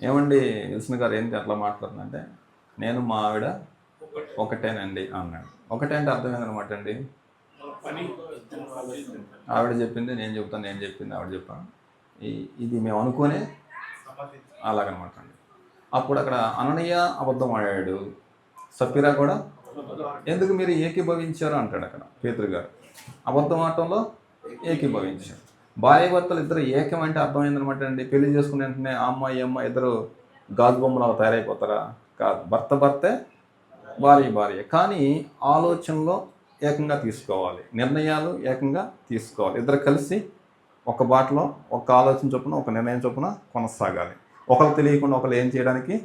S1: ఏమండి విల్సన్ గారు ఏంటి అట్లా మాట్లాడుతుందంటే, నేను మా ఆవిడ ఒకటేనండి అన్నాడు. ఒకటే అంటే అర్థం ఏందనమాట అండి? ఆవిడ చెప్పింది నేను చెప్తాను, నేను చెప్పింది ఆవిడ చెప్పాను, ఇది మేము అనుకునే అలాగనమాట అండి. అప్పుడు అక్కడ అననీయ అబద్ధం ఆడాడు, సఫీరా కూడా ఎందుకు మీరు ఏకీభవించారు అంటాడు అక్కడ పేతురు గారు. అబద్ధం ఆటంలో ఏకీభవించారు. భార్య భర్తలు ఇద్దరు ఏకం అంటే అర్థమైందనమాట అండి. పెళ్లి చేసుకునే వెంటనే ఆ అమ్మాయి ఇద్దరు గాజు బొమ్మలు తయారైపోతారా? కాదు, భర్తే భార్య. కానీ ఆలోచనలో ఏకంగా తీసుకోవాలి, నిర్ణయాలు ఏకంగా తీసుకోవాలి. ఇద్దరు కలిసి ఒక బాటలో ఒక ఆలోచన చొప్పున, ఒక నిర్ణయం చొప్పున కొనసాగాలి. ఒకరు తెలియకుండా ఒకరు ఏం చేయడానికి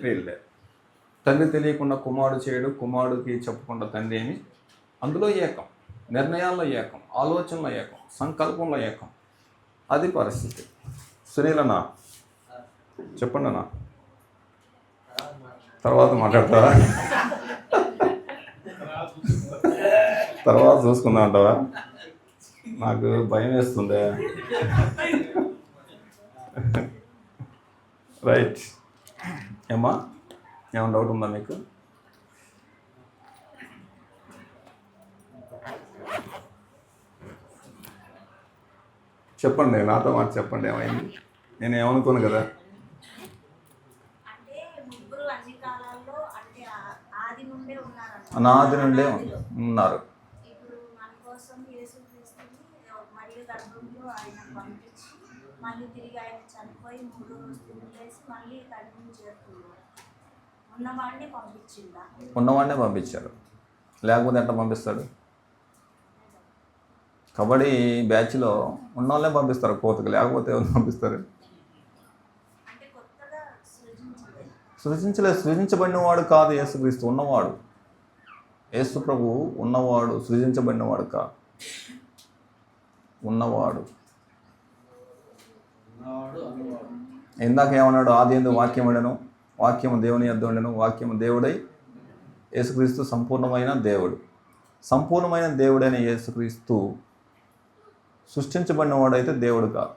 S1: వీళ్ళే. తండ్రి తెలియకుండా కుమారుడు చేయడు, కుమారుడికి చెప్పకుండా తండ్రి ఏమి. అందులో ఏకం, నిర్ణయాల్లో ఏకం, ఆలోచనలో ఏకం, సంకల్పంలో ఏకం. అది పరిస్థితి. సునీల్ అన్న చెప్పండి అన్న, తర్వాత మాట్లాడతారా? తర్వాత చూసుకుందాం అంటావా? నాకు భయం వేస్తుందే. రైట్ ఏమ్మా, ఏమైనా డౌట్ ఉందా మీకు? చెప్పండి, నాతో మాట చెప్పండి, ఏమైంది? నేను ఏమనుకోను కదా.
S3: అంటే ముగ్గురు అన్ని కాలాల్లో, అంటే ఆది నుండే ఉన్నారు,
S1: అనాది నుండే ఉన్నారు.
S3: ఇప్పుడు మన కోసం యేసుక్రీస్తుని మరియు గర్భంలో ఆయన పంపించి మళ్ళీ తిరిగి ఆయన చనిపోయి 3 రోజులు లేసి మళ్ళీ తండ్రిని చేరుకున్నారు.
S1: ఉన్నవాడినే పంపించారు, లేకపోతే ఎట్లా పంపిస్తాడు? కబడ్డీ బ్యాచ్లో ఉన్నవాళ్ళే పంపిస్తారు కోతకు, లేకపోతే ఎవరు పంపిస్తారు? సృజించబడినవాడు కాదు యేసుక్రీస్తు, ఉన్నవాడు. యేసు ప్రభువు ఉన్నవాడు, సృజించబడినవాడు కాదు, ఉన్నవాడు. ఇందాక ఏమన్నాడు? ఆది యందు వాక్యం ఉండెను, వాక్యము దేవుని యొద్ద ఉండెను, వాక్యము దేవుడై. యేసుక్రీస్తు సంపూర్ణమైన దేవుడు. సంపూర్ణమైన దేవుడైన యేసుక్రీస్తు సృష్టించబడిన వాడైతే దేవుడు కాదు.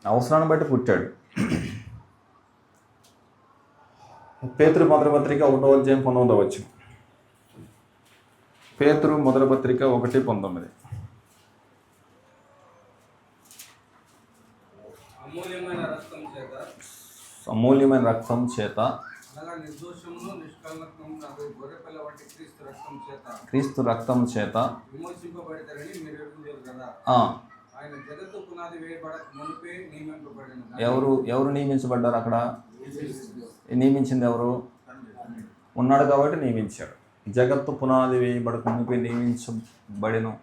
S1: అవసరాన్ని బట్టి పుట్టాడు. పేతురు మొదటి పత్రిక 1వ అధ్యాయం 19వ వచనం. పేతురు మొదటి పత్రిక 1:19. అమూల్యమైన రక్తం చేత క్రీస్తు రక్తం చేత ఎవరు నియమించబడ్డారు? అక్కడ నియమించింది ఎవరు? ఉన్నాడు కాబట్టి నియమించాడు. జగత్తు పునాది వేయబడక మునిపే నియమించబడిను.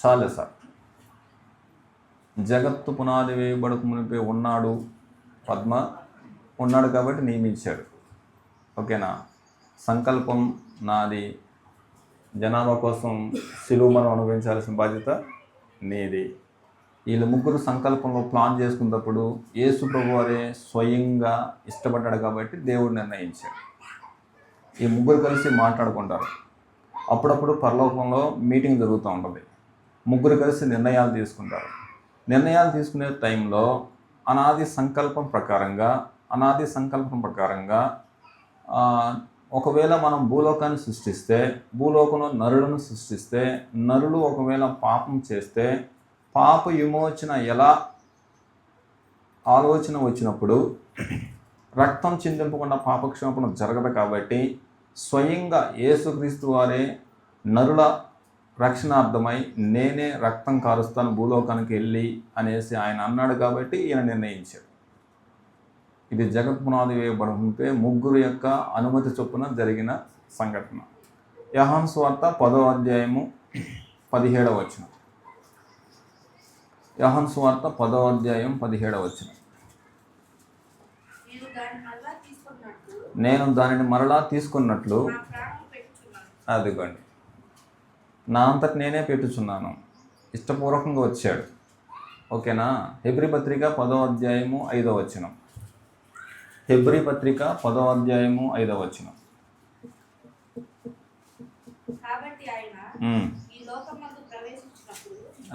S1: చాలే సార్. జగత్తు పునాది వేయబడక మునిపే ఉన్నాడు, పద్మ ఉన్నాడు కాబట్టి నియమించాడు. ఓకేనా? సంకల్పం నాది, జనాభా కోసం శిలువ మనం అనుభవించాల్సిన బాధ్యత నీది. వీళ్ళు ముగ్గురు సంకల్పంలో ప్లాన్ చేసుకున్నప్పుడు యేసు ప్రభువారే స్వయంగా ఇష్టపడ్డాడు కాబట్టి దేవుడు నిర్ణయించాడు. ఈ ముగ్గురు కలిసి మాట్లాడుకుంటారు. అప్పుడప్పుడు పరలోకంలో మీటింగ్ జరుగుతూ ఉంటుంది. ముగ్గురు కలిసి నిర్ణయాలు తీసుకుంటారు. నిర్ణయాలు తీసుకునే టైంలో అనాది సంకల్పం ప్రకారంగా ఒకవేళ మనం భూలోకాన్ని సృష్టిస్తే, భూలోకంలో నరులను సృష్టిస్తే, నరులు ఒకవేళ పాపం చేస్తే, పాప విమోచన ఎలా ఆలోచన వచ్చినప్పుడు రక్తం చిందింపకుండా పాపక్షమాపణ జరగదు. కాబట్టి స్వయంగా యేసుక్రీస్తు వారే నరుల రక్షణార్థమై నేనే రక్తం కారుస్తాను భూలోకానికి వెళ్ళి అనేసి ఆయన అన్నాడు. కాబట్టి ఈయన నిర్ణయించాడు. ఇది జగత్పునాది వేయబడుతుంటే ముగ్గురు యొక్క అనుమతి చొప్పున జరిగిన సంఘటన. యోహాను సువార్త 10వ అధ్యాయము 17వ వచనం. యోహాను సువార్త 10వ అధ్యాయం 17వ వచనం. నేను దానిని మరలా తీసుకున్నట్లు అదిగోండి, నా అంతటి నేనే పెట్టుచున్నాను. ఇష్టపూర్వకంగా వచ్చాడు. ఓకేనా? హెబ్రీ పత్రిక 10వ అధ్యాయము 5వ వచనం. హెబ్రీ పత్రిక 10వ అధ్యాయము 5వ వచనం.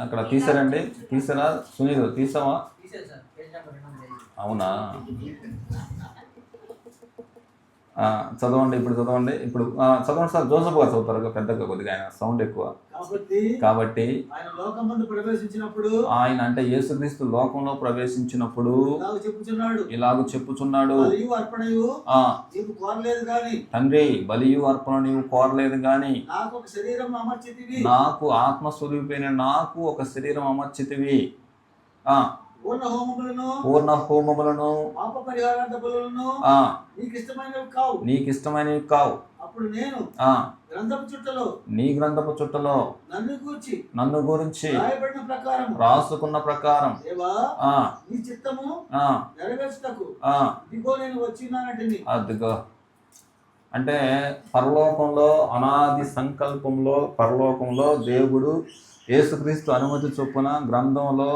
S1: అక్కడ తీసారండి, తీసారా సునీల్? తీసావా? అవునా? చదవండి, ఇప్పుడు చదవండి. ఇప్పుడు చదవండి సార్. జోసఫ్ గారు చదువుతారు పెద్దగా, కొద్దిగా ఆయన సౌండ్ ఎక్కువ. కాబట్టి ఆయన అంటే యేసుక్రీస్తు లోకంలో ప్రవేశించినప్పుడు ఇలాగ చెప్పుచున్నాడు, తండ్రి బలియు అర్పణ నీవు కోరలేదు గాని నాకు ఆత్మస్వరూపైన నాకు ఒక శరీరం అమర్చితివి. పూర్ణ హోమములను నీకు ఇష్టమైనవి కావు.
S2: అప్పుడు నేను
S1: నీ గ్రంథపు చుట్టలో నన్ను గురించి రాసుకున్న ప్రకారం అదిగో. అంటే పరలోకంలో అనాది సంకల్పంలో పరలోకంలో దేవుడు యేసుక్రీస్తు అనుమతి చొప్పున గ్రంథంలో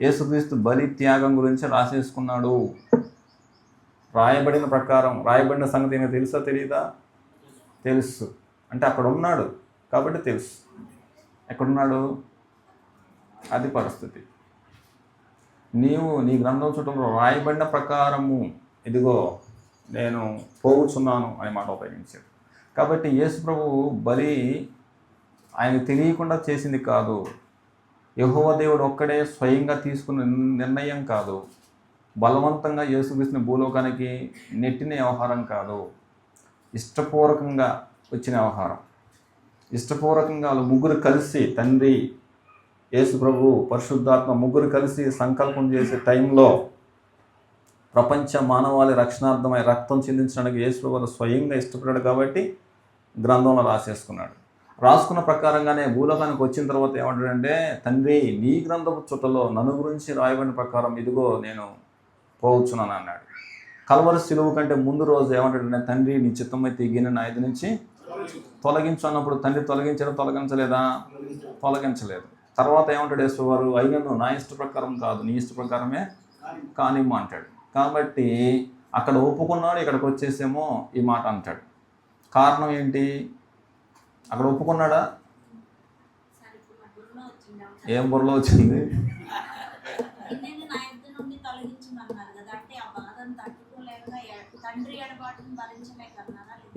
S1: యేసుక్రీస్తు బలి త్యాగం గురించి రాసేసుకున్నాడు. రాయబడిన ప్రకారం, రాయబడిన సంగతి ఏమో తెలుసా తెలీదా? తెలుసు. అంటే అక్కడ ఉన్నాడు కాబట్టి తెలుసు. ఎక్కడున్నాడు? అది పరిస్థితి. నీవు నీ గ్రంథం చుట్టూ రాయబడిన ప్రకారము ఇదిగో నేను పోగుచున్నాను అనే మాట ఉపయోగించాడు. కాబట్టి యేసు ప్రభువు బలి ఆయన తెలియకుండా చేసింది కాదు. యెహోవా దేవుడు ఒక్కడే స్వయంగా తీసుకున్న నిర్ణయం కాదు. బలవంతంగా యేసుక్రీస్తుని భూలోకానికి నెట్టిన వ్యవహారం కాదు. ఇష్టపూర్వకంగా వచ్చిన వ్యవహారం. ఇష్టపూర్వకంగా వాళ్ళు ముగ్గురు కలిసి, తండ్రి, యేసు ప్రభు, పరిశుద్ధాత్మ ముగ్గురు కలిసి సంకల్పం చేసే టైంలో ప్రపంచ మానవాళి రక్షణార్థమై రక్తం చిందించడానికి యేసు ప్రభు స్వయంగా ఇష్టపడ్డాడు. కాబట్టి గ్రంథంలో రాసుకున్న ప్రకారంగానే భూలోకానికి వచ్చిన తర్వాత ఏమంటాడంటే, తండ్రి నీ గ్రంథపు చుట్టలో నన్ను గురించి రాయబడిన ప్రకారం ఇదిగో నేను పోవచ్చున్నాను అన్నాడు. కల్వరి సిలువ కంటే ముందు రోజు ఏమంటాడంటే, తండ్రి నీ చిత్తమైతే ఈ గిన్నె నా ఎదురు నుంచి తొలగించు అన్నప్పుడు తండ్రి తొలగించలేదా? తొలగించలేదు. తర్వాత ఏమంటాడు యేసువారు, అయినను నా ఇష్ట ప్రకారం కాదు నీ ఇష్ట ప్రకారమే కానిమ్మ అంటాడు. కాబట్టి అక్కడ ఒప్పుకున్నాడు, ఇక్కడికి వచ్చేసేమో ఈ మాట అంటాడు. కారణం ఏంటి? అక్కడ ఒప్పుకున్నాడా? ఏం బుర్రలో వచ్చింది?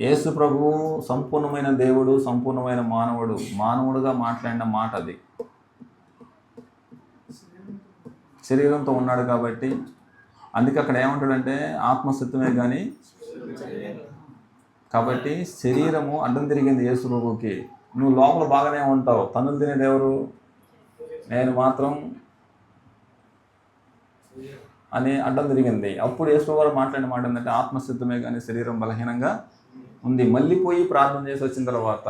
S1: యేసు ప్రభువు సంపూర్ణమైన దేవుడు, సంపూర్ణమైన మానవుడు. మానవుడుగా మాట్లాడిన మాట అది. శరీరంతో ఉన్నాడు కాబట్టి అందుకే అక్కడ ఏమంటాడంటే ఆత్మసత్యమే కానీ. కాబట్టి శరీరము అడ్డం తిరిగింది యేసు ప్రభువుకి. నువ్వు లోపల బాగానే ఉంటావు, తన్నులు తినేది ఎవరు? నేను మాత్రం అని అడ్డం తిరిగింది. అప్పుడు యేసు ప్రభువు మాట్లాడిన మాట ఏంటంటే ఆత్మసిద్ధమే కానీ శరీరం బలహీనంగా ఉంది. మళ్ళీ పోయి ప్రార్థన చేసి వచ్చిన తర్వాత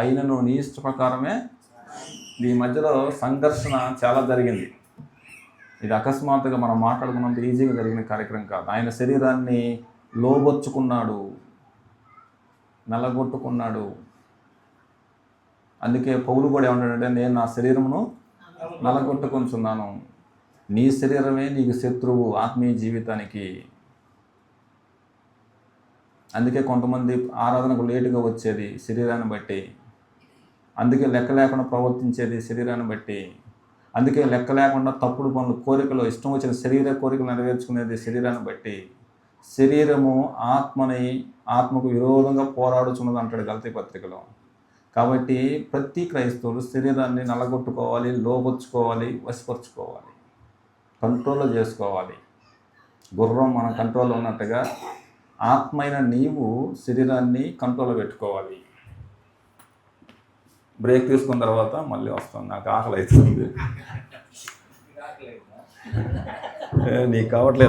S1: అయినను నీ ఇష్ట ప్రకారమే. ఈ మధ్యలో సంఘర్షణ చాలా జరిగింది. ఇది అకస్మాత్తుగా మనం మాట్లాడుకున్నంత ఈజీగా జరిగిన కార్యక్రమం కాదు. ఆయన శరీరాన్ని లోబొచ్చుకున్నాడు, నల్లగొట్టుకున్నాడు. అందుకే పౌలు కూడా ఏమంటాడంటే, నేను నా శరీరమును నల్లగొట్టుకొంచున్నాను. నీ శరీరమే నీకు శత్రువు ఆత్మీయ జీవితానికి. అందుకే కొంతమంది ఆరాధనకు లేటుగా వచ్చేది శరీరాన్ని బట్టి, అందుకే లెక్క లేకుండా ప్రవర్తించేది శరీరాన్ని బట్టి, అందుకే లెక్క లేకుండా తప్పుడు పనులు, కోరికలు, ఇష్టం వచ్చిన శరీర కోరికలు నెరవేర్చుకునేది శరీరాన్ని బట్టి. శరీరము ఆత్మకు విరోధంగా పోరాడుచున్నది అంటాడు గలతీ పత్రికలో. కాబట్టి ప్రతి క్రైస్తవుడు శరీరాన్ని నల్లగొట్టుకోవాలి, లోపరుచుకోవాలి, వశపరుచుకోవాలి, కంట్రోల్లో చేసుకోవాలి. గుర్రం మన కంట్రోల్లో ఉన్నట్టుగా ఆత్మైన నీవు శరీరాన్ని కంట్రోల్లో పెట్టుకోవాలి. బ్రేక్ తీసుకున్న తర్వాత మళ్ళీ వస్తాను, నాకు ఆకలి అవుతుంది. నీకు కావట్లేదు.